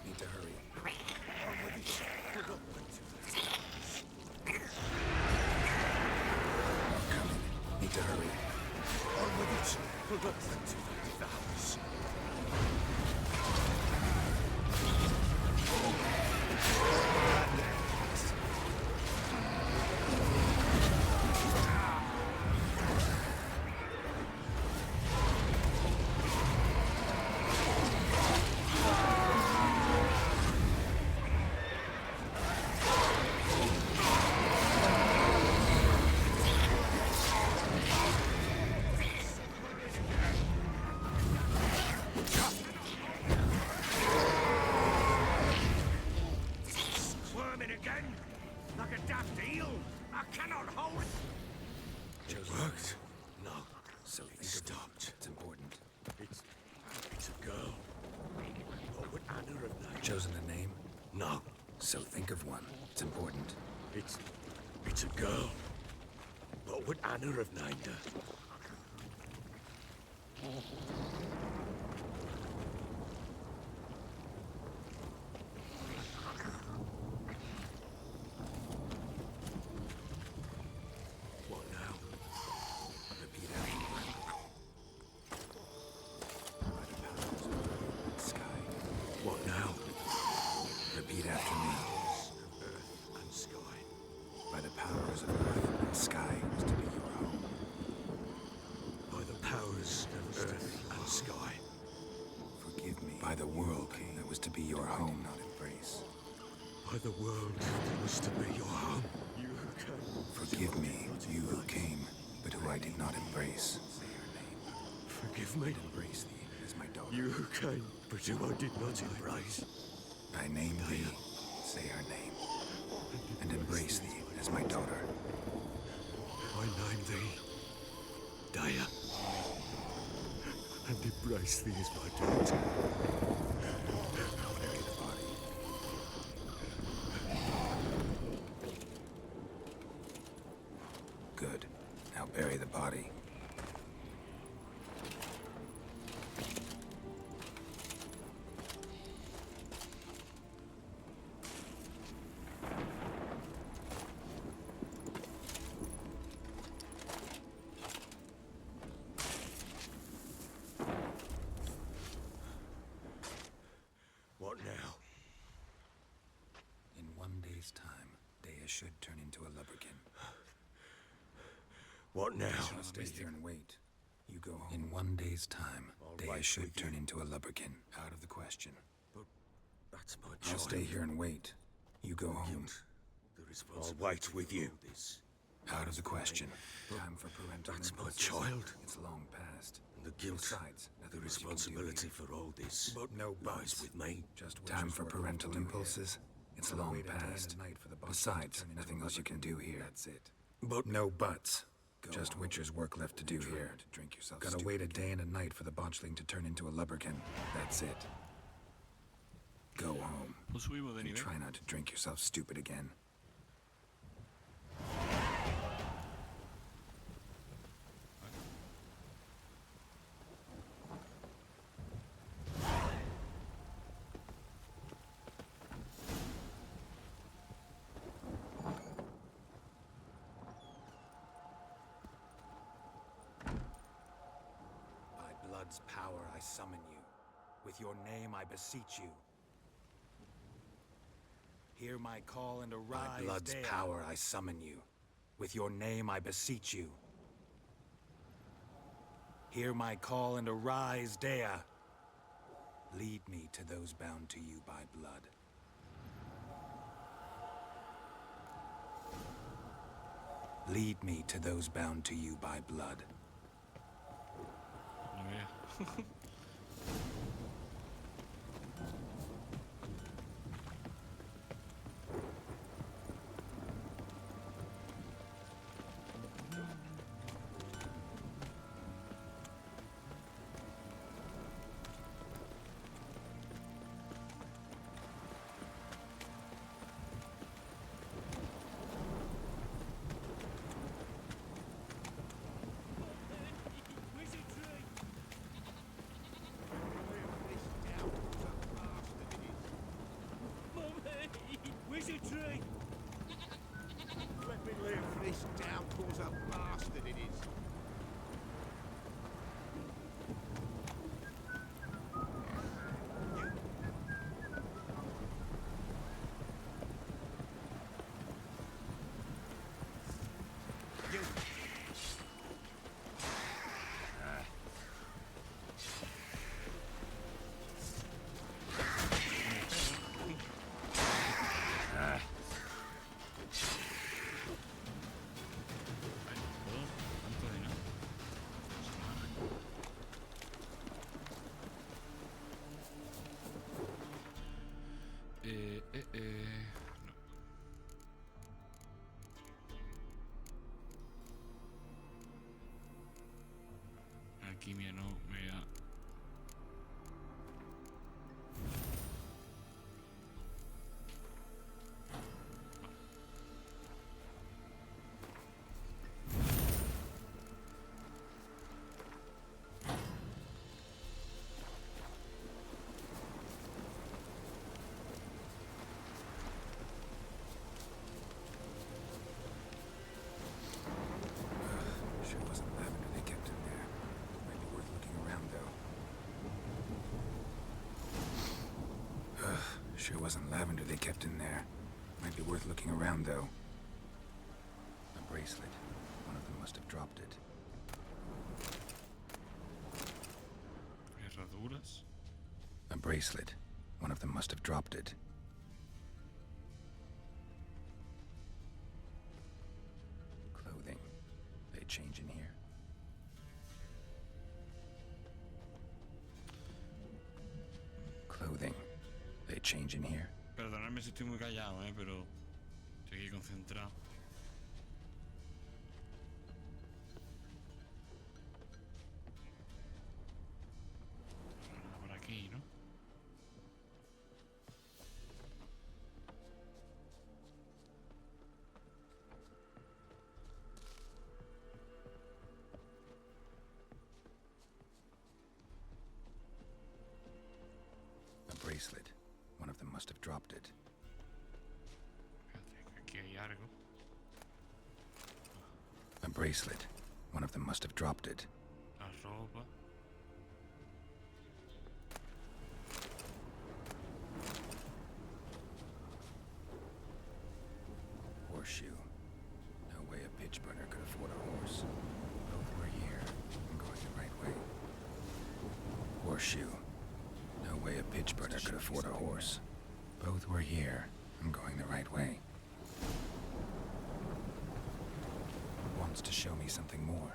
S4: Need to hurry. Coming. Need to hurry.
S3: On with it! We've got plenty of the house. Squirming again? Like a daft eel? I cannot hold it! It worked? No.
S4: So
S3: It stopped.
S4: It's important.
S3: It's a girl. What would Anna have named?
S4: Chosen a name?
S3: No.
S4: So think of one. It's important.
S3: It's a girl. What would Anna have named her? What now?
S4: Repeat after me. By the powers of earth and sky.
S3: What now?
S4: Repeat after me.
S3: Earth and sky.
S4: By the powers of earth and sky was to be your home.
S3: By the powers of earth and sky.
S4: Forgive me. By the world that was to be your home, not embrace.
S3: By the world that was to be your home. You can.
S4: Forgive me, you who came, but who I did not embrace. Say her name.
S3: Forgive me.
S4: Embrace thee as my daughter.
S3: You who came, but who I did not embrace.
S4: I name thee. Say her name. And embrace thee as my daughter.
S3: I name thee Daya. And embrace thee as my daughter.
S4: Bury the body. Good. Now bury the body.
S3: What now?
S4: In 1 day's time, Daya should turn into a leprechaun.
S3: What now?
S4: I'll stay here and wait. You go home. In 1 day's time, Daya should turn into a leprechaun. Out of the question. I'll stay here and wait. You go home.
S5: I'll wait with you.
S4: Out of the question. Time for parental
S5: That's my
S4: impulses.
S5: child.
S4: It's long past.
S5: The guilt,
S4: Besides,
S5: the
S4: nothing else you can do
S5: responsibility
S4: here.
S5: for all this
S4: But no
S5: lies
S4: buts.
S5: with me.
S4: Just time for parental impulses. It's long past. Besides, nothing else you can do here. That's it. But no buts. Just Witcher's work left to do here. Gotta wait a day and a night for the botchling to turn into a lubberkin. That's it. Go home.
S1: Pues subimos de
S4: And
S1: nivel.
S4: try not to drink yourself stupid again.
S12: By blood's power I summon you. With your name I beseech you. Hear my call and arise. By blood's power I summon you. With your name I beseech you. Hear my call and arise, Dea. Lead me to those bound to you by blood. Lead me to those bound to you by blood.
S1: No vea.
S5: Wizardry! Let me live. This downpour's a bastard, it is. No. Alquimia no me da.
S4: Sure wasn't lavender they kept in there. Might be worth looking around, though. Sure wasn't lavender they kept in there. Might be worth looking around, though. A bracelet. One of them must have dropped it.
S1: Herraduras.
S4: A bracelet. One of them must have dropped it. Clothing. They change in here. Clothing. They change in here.
S1: Perdonadme si estoy muy callado, pero estoy aquí concentrado. Por aquí, ¿no?
S4: A bracelet. One of them must have dropped it.
S1: Espérate, que aquí hay algo.
S4: A bracelet. One of them must have dropped it.
S1: La ropa.
S4: Horseshoe. No way a pitch burner could afford a horse. Both were here. I'm going the right way. Horseshoe. No way a pitch burner could afford a horse. Both were here. I'm going the right way. Wants to show me something more.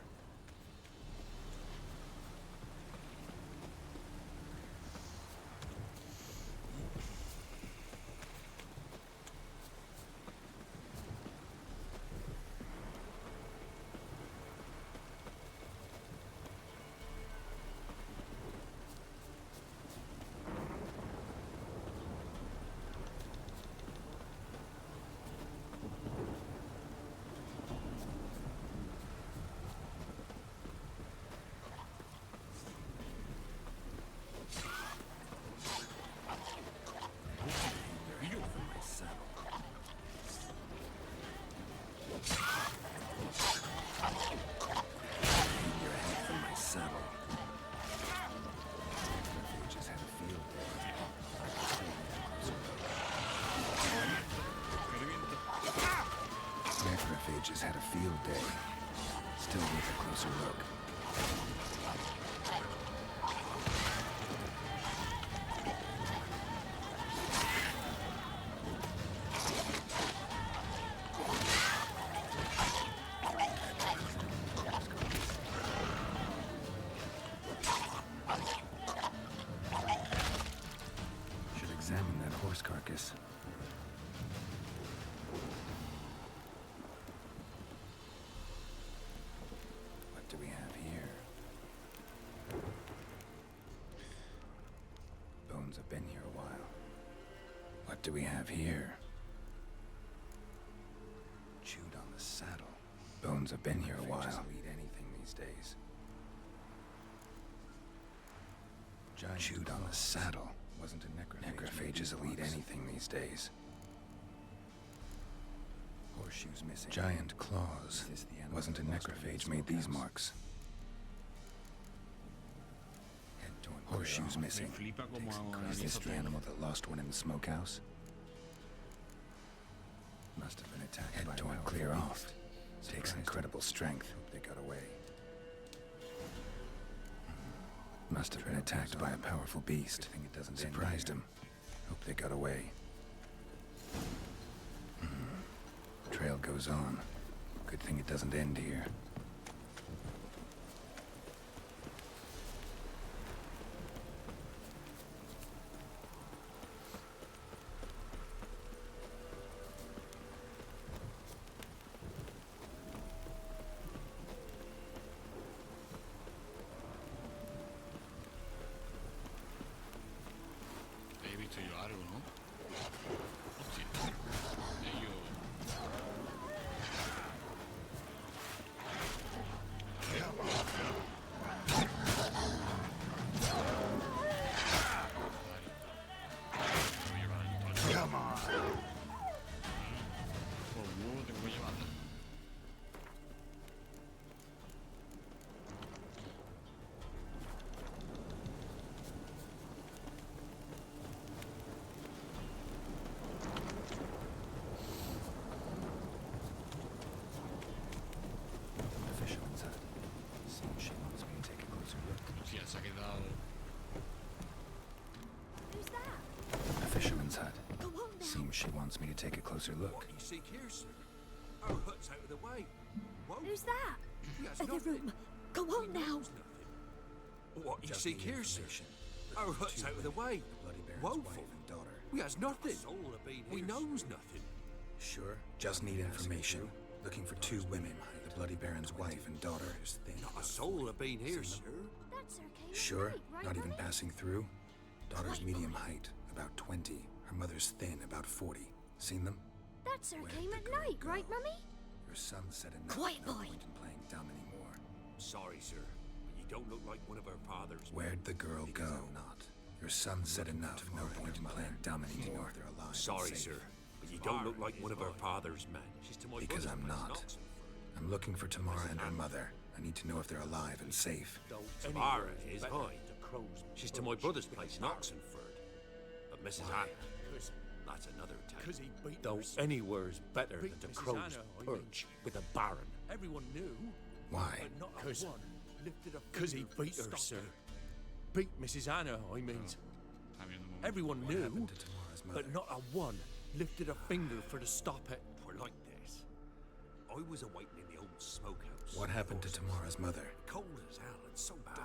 S4: Necrophages had a field day. Still with a closer look. Should examine that horse carcass. What do we have here? Bones have been here a while. What do we have here? Chewed on the saddle. Bones have been here a while. Will eat anything these days. Chewed on the saddle. Wasn't a necrophages will eat anything these days. Horseshoes missing. Giant claws. Wasn't a necrophage made these marks. Horseshoes missing. Is this the animal that lost one in the smokehouse? Must have been attacked. Head torn clear off. Takes incredible strength. They got away. Must have been attacked by a powerful beast. Surprised him. Hope they got away. Trail goes on. Good thing it doesn't end here.
S1: He visto yo algo, ¿no? Hostia. Ellos... Por huevo tengo que llevarla.
S4: The fisherman's hut. Seems she wants me to take a closer look.
S1: Hostia, se ha quedado...
S11: Who's that?
S4: A fisherman's hut.
S11: Go on now.
S4: Seems she wants me to take a closer look.
S8: What you seek here, sir? Our hut's out of the way. Whoa.
S11: Who's that?
S8: Yes,
S11: In the
S8: nothing.
S11: room. Go on now.
S8: Knows nothing. What you seek here, sir? Our hut's out of the way.
S4: Bloody Baron's
S8: Woeful.
S4: wife and daughter.
S8: We has nothing. We knows nothing.
S4: Sure. Just need information. Looking for two women. The Bloody Baron's wife and daughter.
S8: Not a soul have been here, sir.
S11: That's okay.
S4: Sure.
S11: Right,
S4: Not even
S11: Mummy?
S4: passing through. Daughter's medium height, about 20. Her mother's thin, about 40. Seen them?
S11: That's
S4: Where'd
S11: okay
S4: the
S11: at
S4: girl
S11: night,
S4: go?
S11: right, Mummy?
S4: Your son said enough.
S11: Quiet,
S4: No
S11: boy.
S4: point in playing dumb anymore.
S8: Sorry, sir. But you don't look like one of our fathers.
S4: Where'd the girl go? Not. Your son said enough. No point in playing dumb anymore. They're alive.
S8: Sorry,
S4: and safe.
S8: sir. But you don't look like one of our father's men.
S4: Because I'm not. I'm looking for Tamara and her mother. I need to know if they're alive and safe.
S8: Tamara is high. She's to my brother's place in Oxenford. But Mrs. Anna, that's another tale. Though anywhere's better than the crow's perch with a baron.
S13: Everyone knew.
S4: Why?
S13: Because he beat her, sir. Beat Mrs. Anna, I mean. Everyone knew.
S4: What happened to Tamara's
S12: mother.
S8: But not a one lifted a finger for to stop it. We're like this. I was awaiting in the old smokehouse.
S12: What happened to Tamara's mother?
S8: Cold as hell and so dark.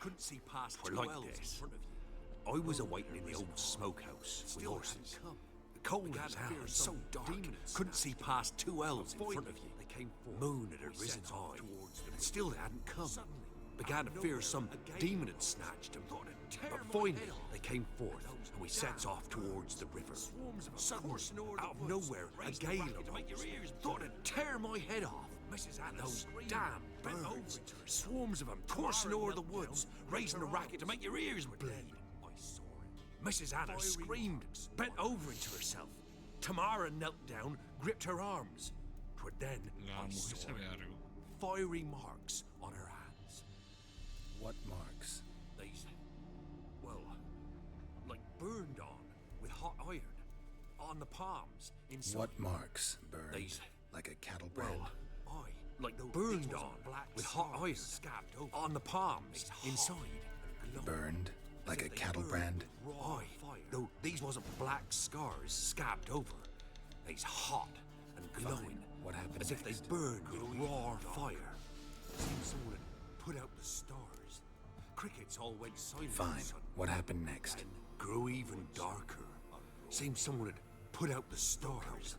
S8: Couldn't see past two like elves in front of you. I was awaiting in the old smokehouse with horses. Cold as hell and so dark. Couldn't see past two elves in front of you. They came moon had risen high, and still they hadn't come. Began to fear some demon had snatched them. But finally, they came forth, and we set off towards the river. Suddenly, out of nowhere, a gale arose. Thought it'd tear my head off. And those damn birds, swarms of them coursing over the woods, raising a racket to make your ears bleed. Mrs. Anna screamed, bent over into herself. Tamara knelt down, gripped her arms. 'Twere then I saw fiery marks on her hands.
S12: What marks?
S8: These, well, like burned on with hot iron. On the palms, inside.
S12: What marks burned?
S8: These,
S12: like a cattle brand?
S8: Well, like burned on with hot iron. Scabbed over. On the palms, inside.
S12: Burned like a cattle brand?
S8: Aye, though these wasn't black scars scabbed over. They's hot and glowing.
S12: Fine. What happened
S8: As if they
S12: next?
S8: burned with raw fire. Seemed someone had put out the stars. Crickets all went silent.
S12: Fine. What happened next?
S8: And grew even darker. Seemed someone had put out the stars.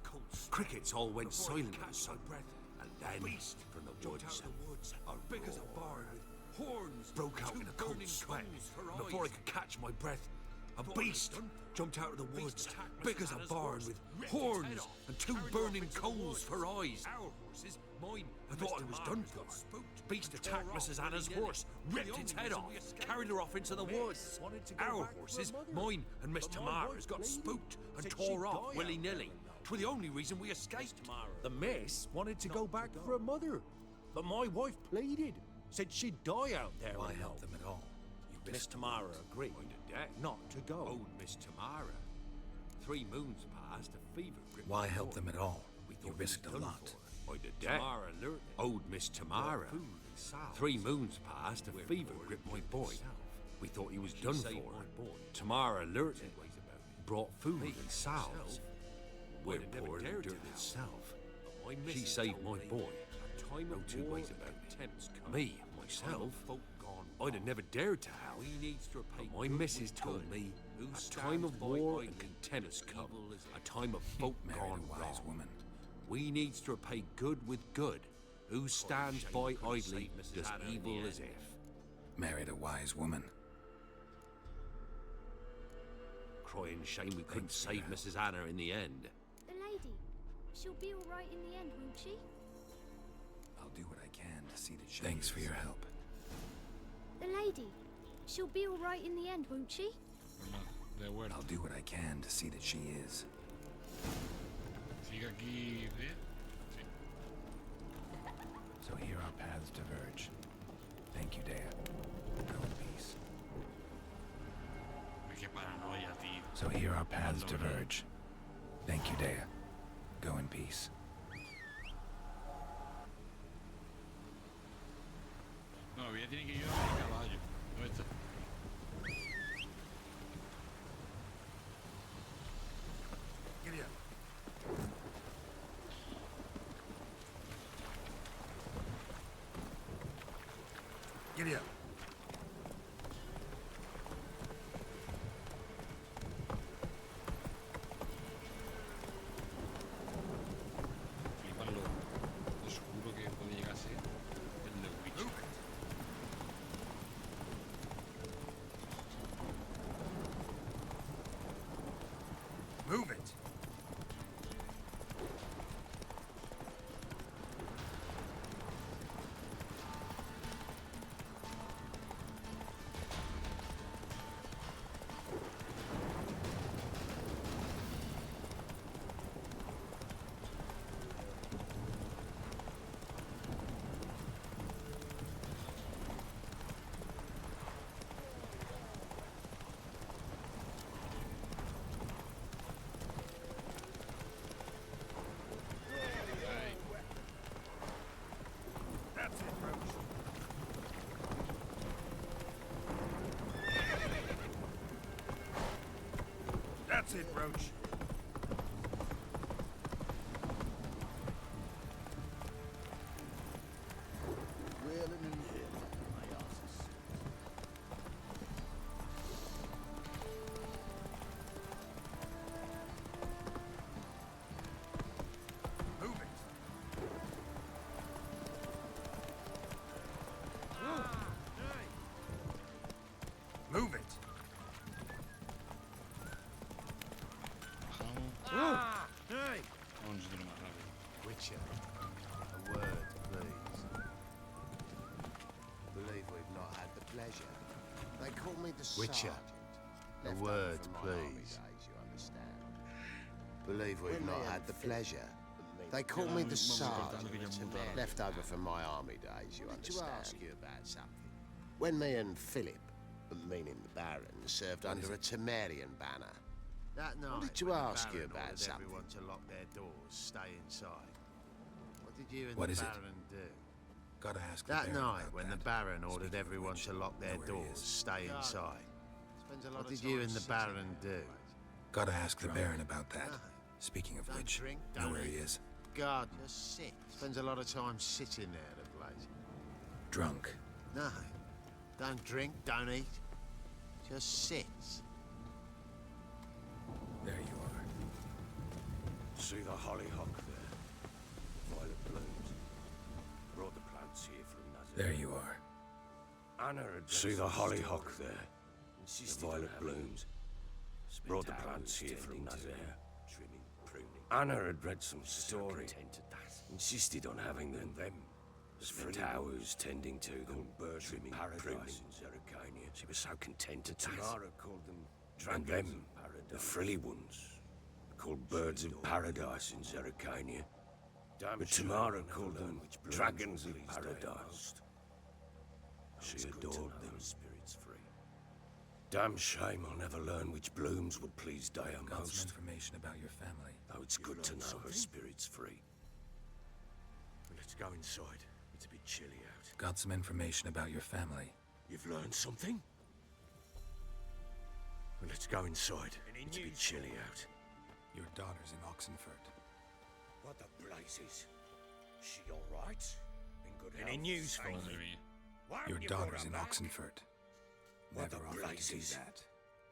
S8: Crickets all went silent in the sun. And then, from the woods, big as a barn, horns broke out in a cold sweat. And before I could catch my breath, a beast jumped out of the woods, big as a barn, with horns and two burning coals for eyes. I thought I was done for. Beast attacked Mrs. Anna's horse, ripped its head off, carried her off into the woods. Our horses, mine and Miss Tamara's, got spooked and tore off willy-nilly. 'Twere the only reason we escaped.
S14: The miss wanted to go back for her mother, but my wife pleaded, said she'd die out there.
S12: Why help them at all?
S8: Miss Tamara agreed
S14: not to go.
S8: Old Miss Tamara. 3 moons passed, a fever gripped
S12: Why
S8: my
S12: help
S8: boy.
S12: them at all?
S8: We
S12: You
S8: thought
S12: risked
S8: he
S12: a
S8: was done
S12: lot.
S8: for. I did that. Old Miss Tamara. 3 moons passed, a fever gripped my boy. We thought he was done for. Tamara alerted, brought food and salves. We're poor and dirt itself. She saved my boy. No 2 ways about it. Me, myself, I'd have never dared to help. But my missus told me a time of war and contempt has come. A time of folk gone wise woman. We needs to repay good with good. Who stands by idly does evil as if.
S12: Married a wise woman.
S8: Crying shame we couldn't save Mrs. Anna in the end.
S11: The lady, she'll be all right in the end, won't she?
S12: I'll do what I can to see that she Thanks for your help.
S11: The lady, she'll be all right in the end, won't she?
S12: I'll do what I can to see that she is.
S1: Sigue aquí, ¿eh? Sí.
S4: So here our paths diverge. Thank you, Dea. Go in peace.
S1: Qué paranoia, tío.
S4: So here our paths diverge. Thank you, Dea. Go in peace.
S1: No, ella tiene que ir a mi caballo. ¿Dónde está?
S7: Giddy up. Giddy up.
S1: Flipan lo oscuro que puede llegar a ser el de Witcher.
S7: Move it. it, Roach.
S10: Wheeling and dealing, my asses.
S7: Move it. Move it. Hey.
S1: Vamos a hacerlo más rápido.
S15: Witcher, a word, please. Believe we've not had the pleasure. They call me the
S14: Witcher,
S15: sergeant.
S14: a
S15: Left
S14: word,
S15: over from my army
S14: please.
S15: days, you understand. Believe we've not had the pleasure. They call me the sergeant. Left over from my army days, you understand. To ask you about something. When me and Philip, meaning the Baron, served under a Temerian banner.
S14: That night,
S15: Wanted to
S14: when the
S15: ask you
S14: Baron
S15: about
S14: ordered
S15: something.
S14: everyone to lock their doors, stay inside. What did you and
S4: What
S14: the
S4: is it?
S14: Baron do?
S4: Gotta ask the
S14: That
S4: Baron
S14: night,
S4: about
S14: when
S4: that.
S14: the Baron ordered
S4: Speaking of
S14: everyone
S4: which,
S14: to lock their
S4: know where he
S14: doors,
S4: is.
S14: stay
S15: God.
S14: inside.
S15: Spends a lot
S14: What
S15: of
S14: did
S15: time
S14: you and the
S15: sitting
S14: Baron
S15: in
S14: do?
S15: the place.
S4: Gotta ask the Baron about that. Speaking of
S14: Don't
S4: which,
S14: drink,
S4: know
S14: don't
S4: where he
S14: eat.
S4: is.
S14: Garden. Just sit. Spends a lot of time sitting there, the place.
S4: Drunk.
S14: No. Don't drink, don't eat. Just sits.
S4: There you are.
S3: See the hollyhock there? Violet blooms. Brought the plants here from Nazareth.
S4: There you are.
S3: Anna had see the hollyhock there? The violet blooms. Brought the plants here from Nazareth. Trimming, pruning. Anna had read some story. Insisted on having them. Spent hours tending to them. Birds in paradise in Zeracania. She was so content to Tamara called them dragons. And them, the frilly ones, called birds of paradise in Zeracania. But Tamara called them dragons of paradise. She adored them. Spirits free. Damn shame I'll never learn which blooms would please Dea
S4: Got some
S3: most.
S4: information about your family.
S3: Though it's good to know her spirit's free. Let's go inside. It's a bit chilly out.
S4: Got some information about your family.
S3: You've learned something? Well, let's go inside. It's a bit chilly out.
S4: Your daughter's in Oxenford.
S3: What the blazes? She all right? In good health?
S1: Any news for
S3: Safe?
S1: me?
S3: Why
S4: Your
S3: haven't you brought
S4: daughter's
S3: her
S4: in
S3: back?
S4: Oxenford.
S3: What
S4: Never
S3: the
S4: offered to do
S3: blazes?
S4: that.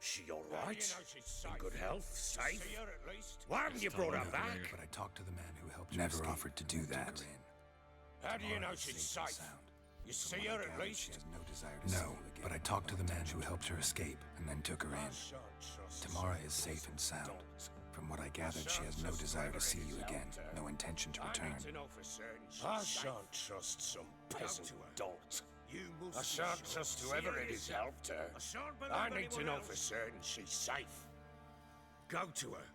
S3: She all
S5: How do
S3: right?
S5: you know she's
S3: In
S5: safe?
S3: good health? Safe?
S5: See her at least?
S3: Why haven't you brought her
S4: Never,
S3: back?
S4: But I talked to the man who helped her escape. Never offered to do that. Took her in.
S5: How do you know
S4: Tomorrow is
S5: she's
S4: safe and
S5: safe?
S4: sound.
S5: You
S4: From
S5: see
S4: what I
S5: her at
S4: gathered,
S5: least?
S4: She has no desire to see you again. But I talked to the man who helped her escape and then took her
S5: I
S4: in.
S5: shan't trust
S4: Tamara
S5: some
S4: is safe and sound.
S5: dolt.
S4: From what I gathered, she has no desire to see you again. No intention to
S5: I
S4: return.
S5: need to know for certain she's
S3: I
S5: safe.
S3: shan't trust some peasant
S5: to her.
S3: dolt.
S5: You must
S3: I
S5: be
S3: shan't
S5: sure.
S3: trust
S5: See
S3: whoever
S5: her
S3: it is
S5: yourself.
S3: helped her.
S5: I shan't believe
S3: I need to
S5: anyone
S3: know
S5: else.
S3: for certain she's safe.
S5: Go to her.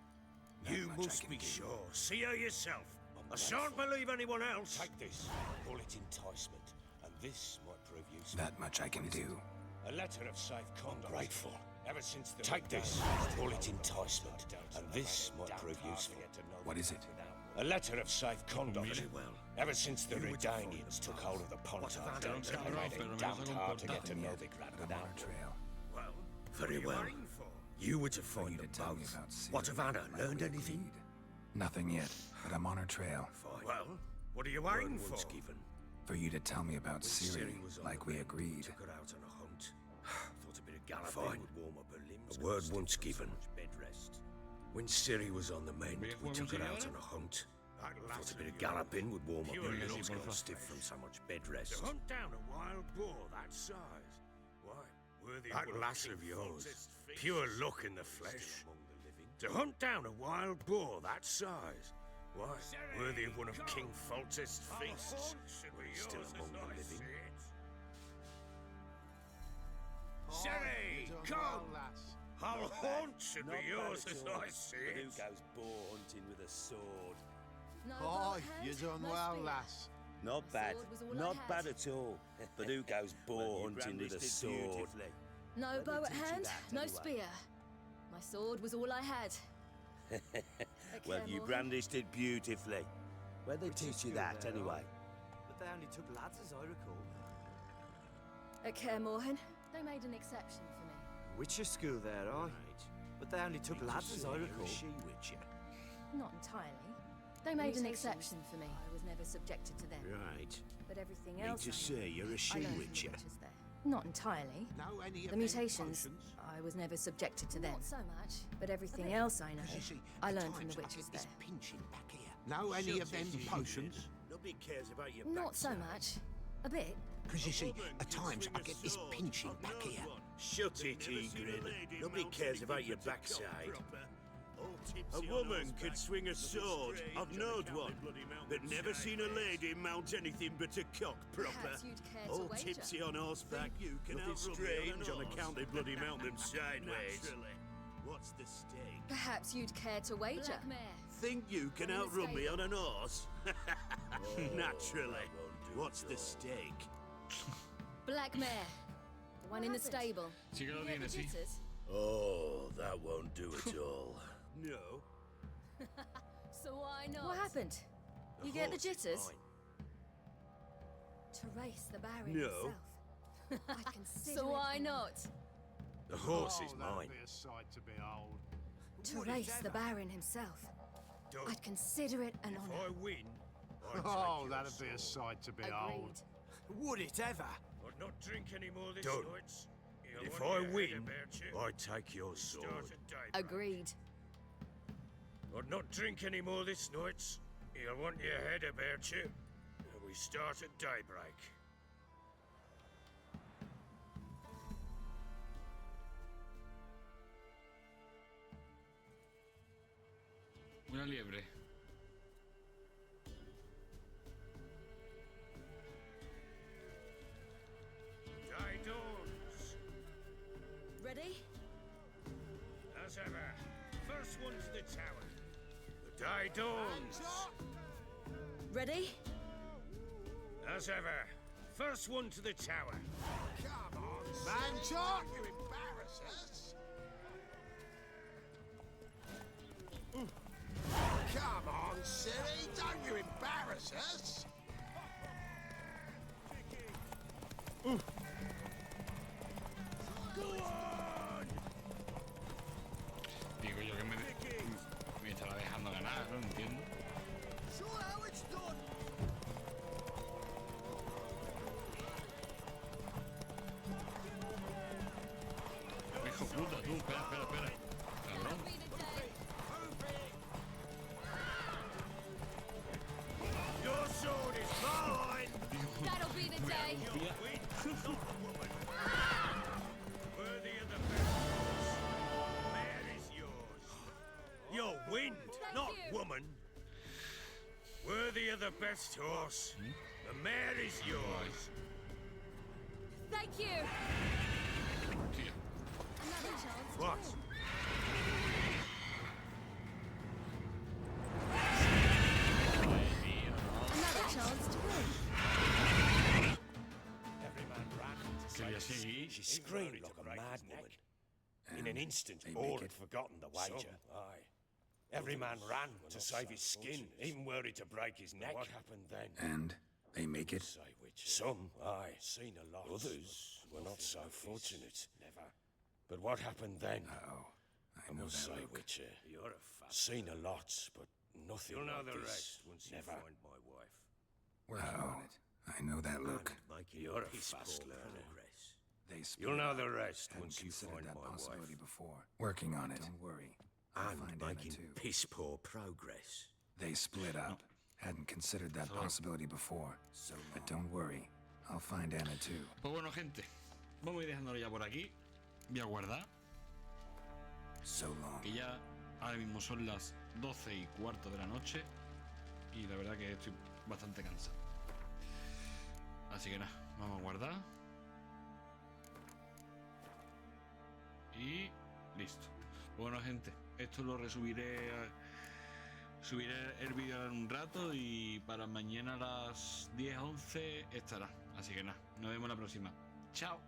S4: Not
S5: You
S4: much I
S5: must
S4: can
S5: be
S4: do.
S5: sure. See her yourself. I shan't believe anyone else.
S3: Take this. Call it enticement, and this might prove useful.
S4: That much I can do.
S5: A letter of safe conduct.
S3: Grateful.
S5: Ever since the
S3: Take this.
S5: rebellion,
S3: Call it
S5: I've
S3: enticement,
S5: done
S3: and
S5: so
S3: this
S5: I've
S3: might
S5: had
S3: prove
S5: damn hard to
S3: useful.
S5: get to know
S4: What is
S5: them
S4: it?
S5: without
S3: A letter of safe conduct.
S5: Very well.
S3: Ever since the
S5: You were to follow
S3: Redanians
S5: the
S3: took
S5: path.
S3: hold of the
S5: What
S3: Pontar
S5: about
S3: Delta,
S5: Delta?
S3: they made
S1: Pero
S3: it
S1: me
S3: damned
S1: vas a
S3: hard to get to
S4: Nothing
S3: know
S4: yet,
S3: the Grand
S4: but I'm on
S3: without
S4: a trail.
S5: Well,
S3: Very
S5: what are you
S3: well.
S5: waiting for?
S3: You were to
S4: For
S3: find
S4: you to
S3: them
S4: tell me
S3: both.
S4: about Ciri,
S3: What of Anna?
S4: like
S3: Learned
S4: we
S3: anything?
S4: agreed. Nothing yet, but I'm on her trail.
S3: Fine.
S5: Well, what are you
S3: Word
S5: waiting
S3: once
S5: for?
S3: given.
S4: For you to tell me about
S3: When
S4: Ciri,
S3: was on
S4: like
S3: the
S4: we
S3: mend,
S4: agreed.
S3: Took her out on a hunt. Thought a bit of galloping
S8: Fine.
S3: would warm up her limbs.
S8: A word
S3: got
S8: once
S3: stiff from so
S8: given.
S3: much bed rest. When Ciri was on the mend,
S1: Voy a
S3: we
S1: jugar
S3: took her
S1: con
S3: out
S1: Ciri
S3: on a
S1: ahora?
S3: hunt.
S5: That
S3: Thought a
S5: lass
S3: bit
S5: of
S3: of
S5: yours.
S3: galloping would warm up
S5: Pure
S3: her
S1: Venga,
S3: limbs.
S1: sí,
S3: Got
S1: porfa.
S3: stiff from so much bed rest.
S5: To hunt down a wild boar that size. Why? Worthy
S3: That
S5: one
S3: lass
S5: King
S3: of yours,
S5: Foltest's feast.
S3: pure luck in the flesh. To hunt down a wild boar that size. Why? Worthy of one of King Foltest's feasts. Still among the living.
S5: Sherry, come! How haunt should be yours as I see
S8: Who
S5: it.
S8: goes boar hunting with a sword?
S11: No,
S15: Oh,
S11: boat
S15: you're
S11: head,
S15: done
S11: no
S15: well,
S11: spear.
S15: lass.
S8: Not bad.
S11: sword was all I
S8: Not
S11: had.
S8: bad at all. But who goes boar
S14: Well, you
S8: hunting with a
S14: brandished it
S8: sword?
S14: beautifully.
S11: No
S8: Let me
S11: bow at
S8: teach you
S11: hand,
S8: that
S11: no
S8: anyway.
S11: spear. My sword was all I had.
S8: Well,
S11: care,
S8: you
S11: Morgan?
S8: brandished it beautifully. Where'd they teach you that, anyway?
S6: But they only took lads, as I recall.
S11: At Kaer Morhen.
S16: They made an exception for me.
S6: Witcher school there, aye? But they only took lads, as I recall.
S16: Not entirely. They made an exception for me. I was never subjected to them.
S17: Right.
S16: But everything
S17: Need
S16: else
S17: to say you're a she-witcher.
S16: Not entirely.
S5: Know any of
S16: The
S5: them
S16: mutations,
S5: potions?
S16: I was never subjected to them.
S11: Not so much.
S16: But everything else I know,
S5: You see,
S16: I
S5: at
S16: learned from
S5: times
S16: the
S5: I
S16: witches
S5: get
S16: there.
S5: this pinching back here. Know any of them potions?
S17: Nobody cares about your
S16: Not so
S17: backside.
S16: much. A bit.
S5: Because you see, at times I get this pinching back here.
S17: Shut it, Egrin. Nobody cares about your backside. A woman could swing a sword. I've known one, but never seen a lady mount anything but a cock proper.
S16: Perhaps you'd care to
S17: All
S16: wager.
S17: tipsy on horseback. Nothing strange on account they bloody mount them sideways. What's the stake?
S16: Perhaps you'd care to wager.
S11: Black mare.
S17: Think you can outrun me on an horse? Naturally. What's the stake?
S16: Black mare. The one in the stable.
S1: Sí que lo
S16: You hear
S1: tiene,
S16: the
S1: sí.
S16: jitters?
S17: Oh, that won't do at all. No.
S16: So why not? What happened? You get the jitters? To race the Baron
S17: No.
S16: himself. I consider so why not?
S17: The horse is mine.
S5: That'd be a sight to behold.
S16: To race the Baron himself.
S17: Don't.
S16: I'd consider it an
S17: If
S16: honour.
S17: I win, I
S5: Oh,
S17: take
S5: that'd
S17: your
S5: be a
S17: sword.
S5: sight to behold.
S16: Agreed.
S6: Would it ever?
S17: I'd not drink any more this night. If I win, I take your sword.
S16: Agreed.
S17: I'd not drink any more this night. You'll want your head about you. And we start at daybreak.
S1: Una liebre.
S17: Day dawns.
S16: Ready?
S17: As ever, first one to the tower. The day dawns.
S16: Ready?
S17: As ever, first one to the tower.
S5: Come on, Manchot, you embarrass us. Come on, silly, don't you embarrass us.
S1: Digo yo que me estará dejando ganar, no entiendo. Hijo puta, tú, espera. Cabrón.
S17: Your sword is mine!
S16: That'll be the day.
S17: Worthy of the best. Mare is yours. You're wind, not
S16: you.
S17: woman. Worthy of the best horse. The mare is yours.
S16: Thank you.
S1: Tío.
S16: Another chance.
S17: What?
S16: Another chance to win.
S3: Every man ran to
S1: Quería
S3: save his
S1: seguir.
S3: She screamed like a mad woman. In an instant, all had forgotten the wager. Aye. Every man ran to save his skin, even worried to break his neck. What happened then?
S4: And they make it?
S3: Some, aye, seen a lot. Others were not so fortunate. Never. But what happened then?
S4: Uh-oh. I
S3: I
S4: know
S3: must
S4: that
S3: say,
S4: look.
S3: Witcher,
S17: You're a fat.
S3: seen a lot, but nothing
S17: You'll know
S3: like
S17: the
S3: this.
S17: rest once you
S3: Never.
S17: find my wife.
S4: Working on it. I know that look.
S17: You're a fast learner.
S4: They split
S17: You'll know
S4: up.
S17: the rest
S4: Hadn't
S17: once you
S4: considered
S17: find
S4: that
S17: my
S4: possibility
S17: wife.
S4: before. Working on it. Don't worry. I'll
S17: And
S4: find Anna
S17: making
S4: too.
S17: piss poor progress.
S4: They split up. Hadn't considered that possibility before. But don't worry. I'll find Anna too.
S1: Pues bueno, gente, vamos a ir dejándolo ya por aquí. Voy a guardar.
S4: So long.
S1: Que ya ahora mismo son las 12:15 de la noche. Y la verdad que estoy bastante cansado. Así que nada, vamos a guardar. Y listo. Bueno, gente, esto lo resubiré. Subiré el vídeo en un rato y para mañana a las 10:11 estará. Así que nada, nos vemos la próxima. Chao.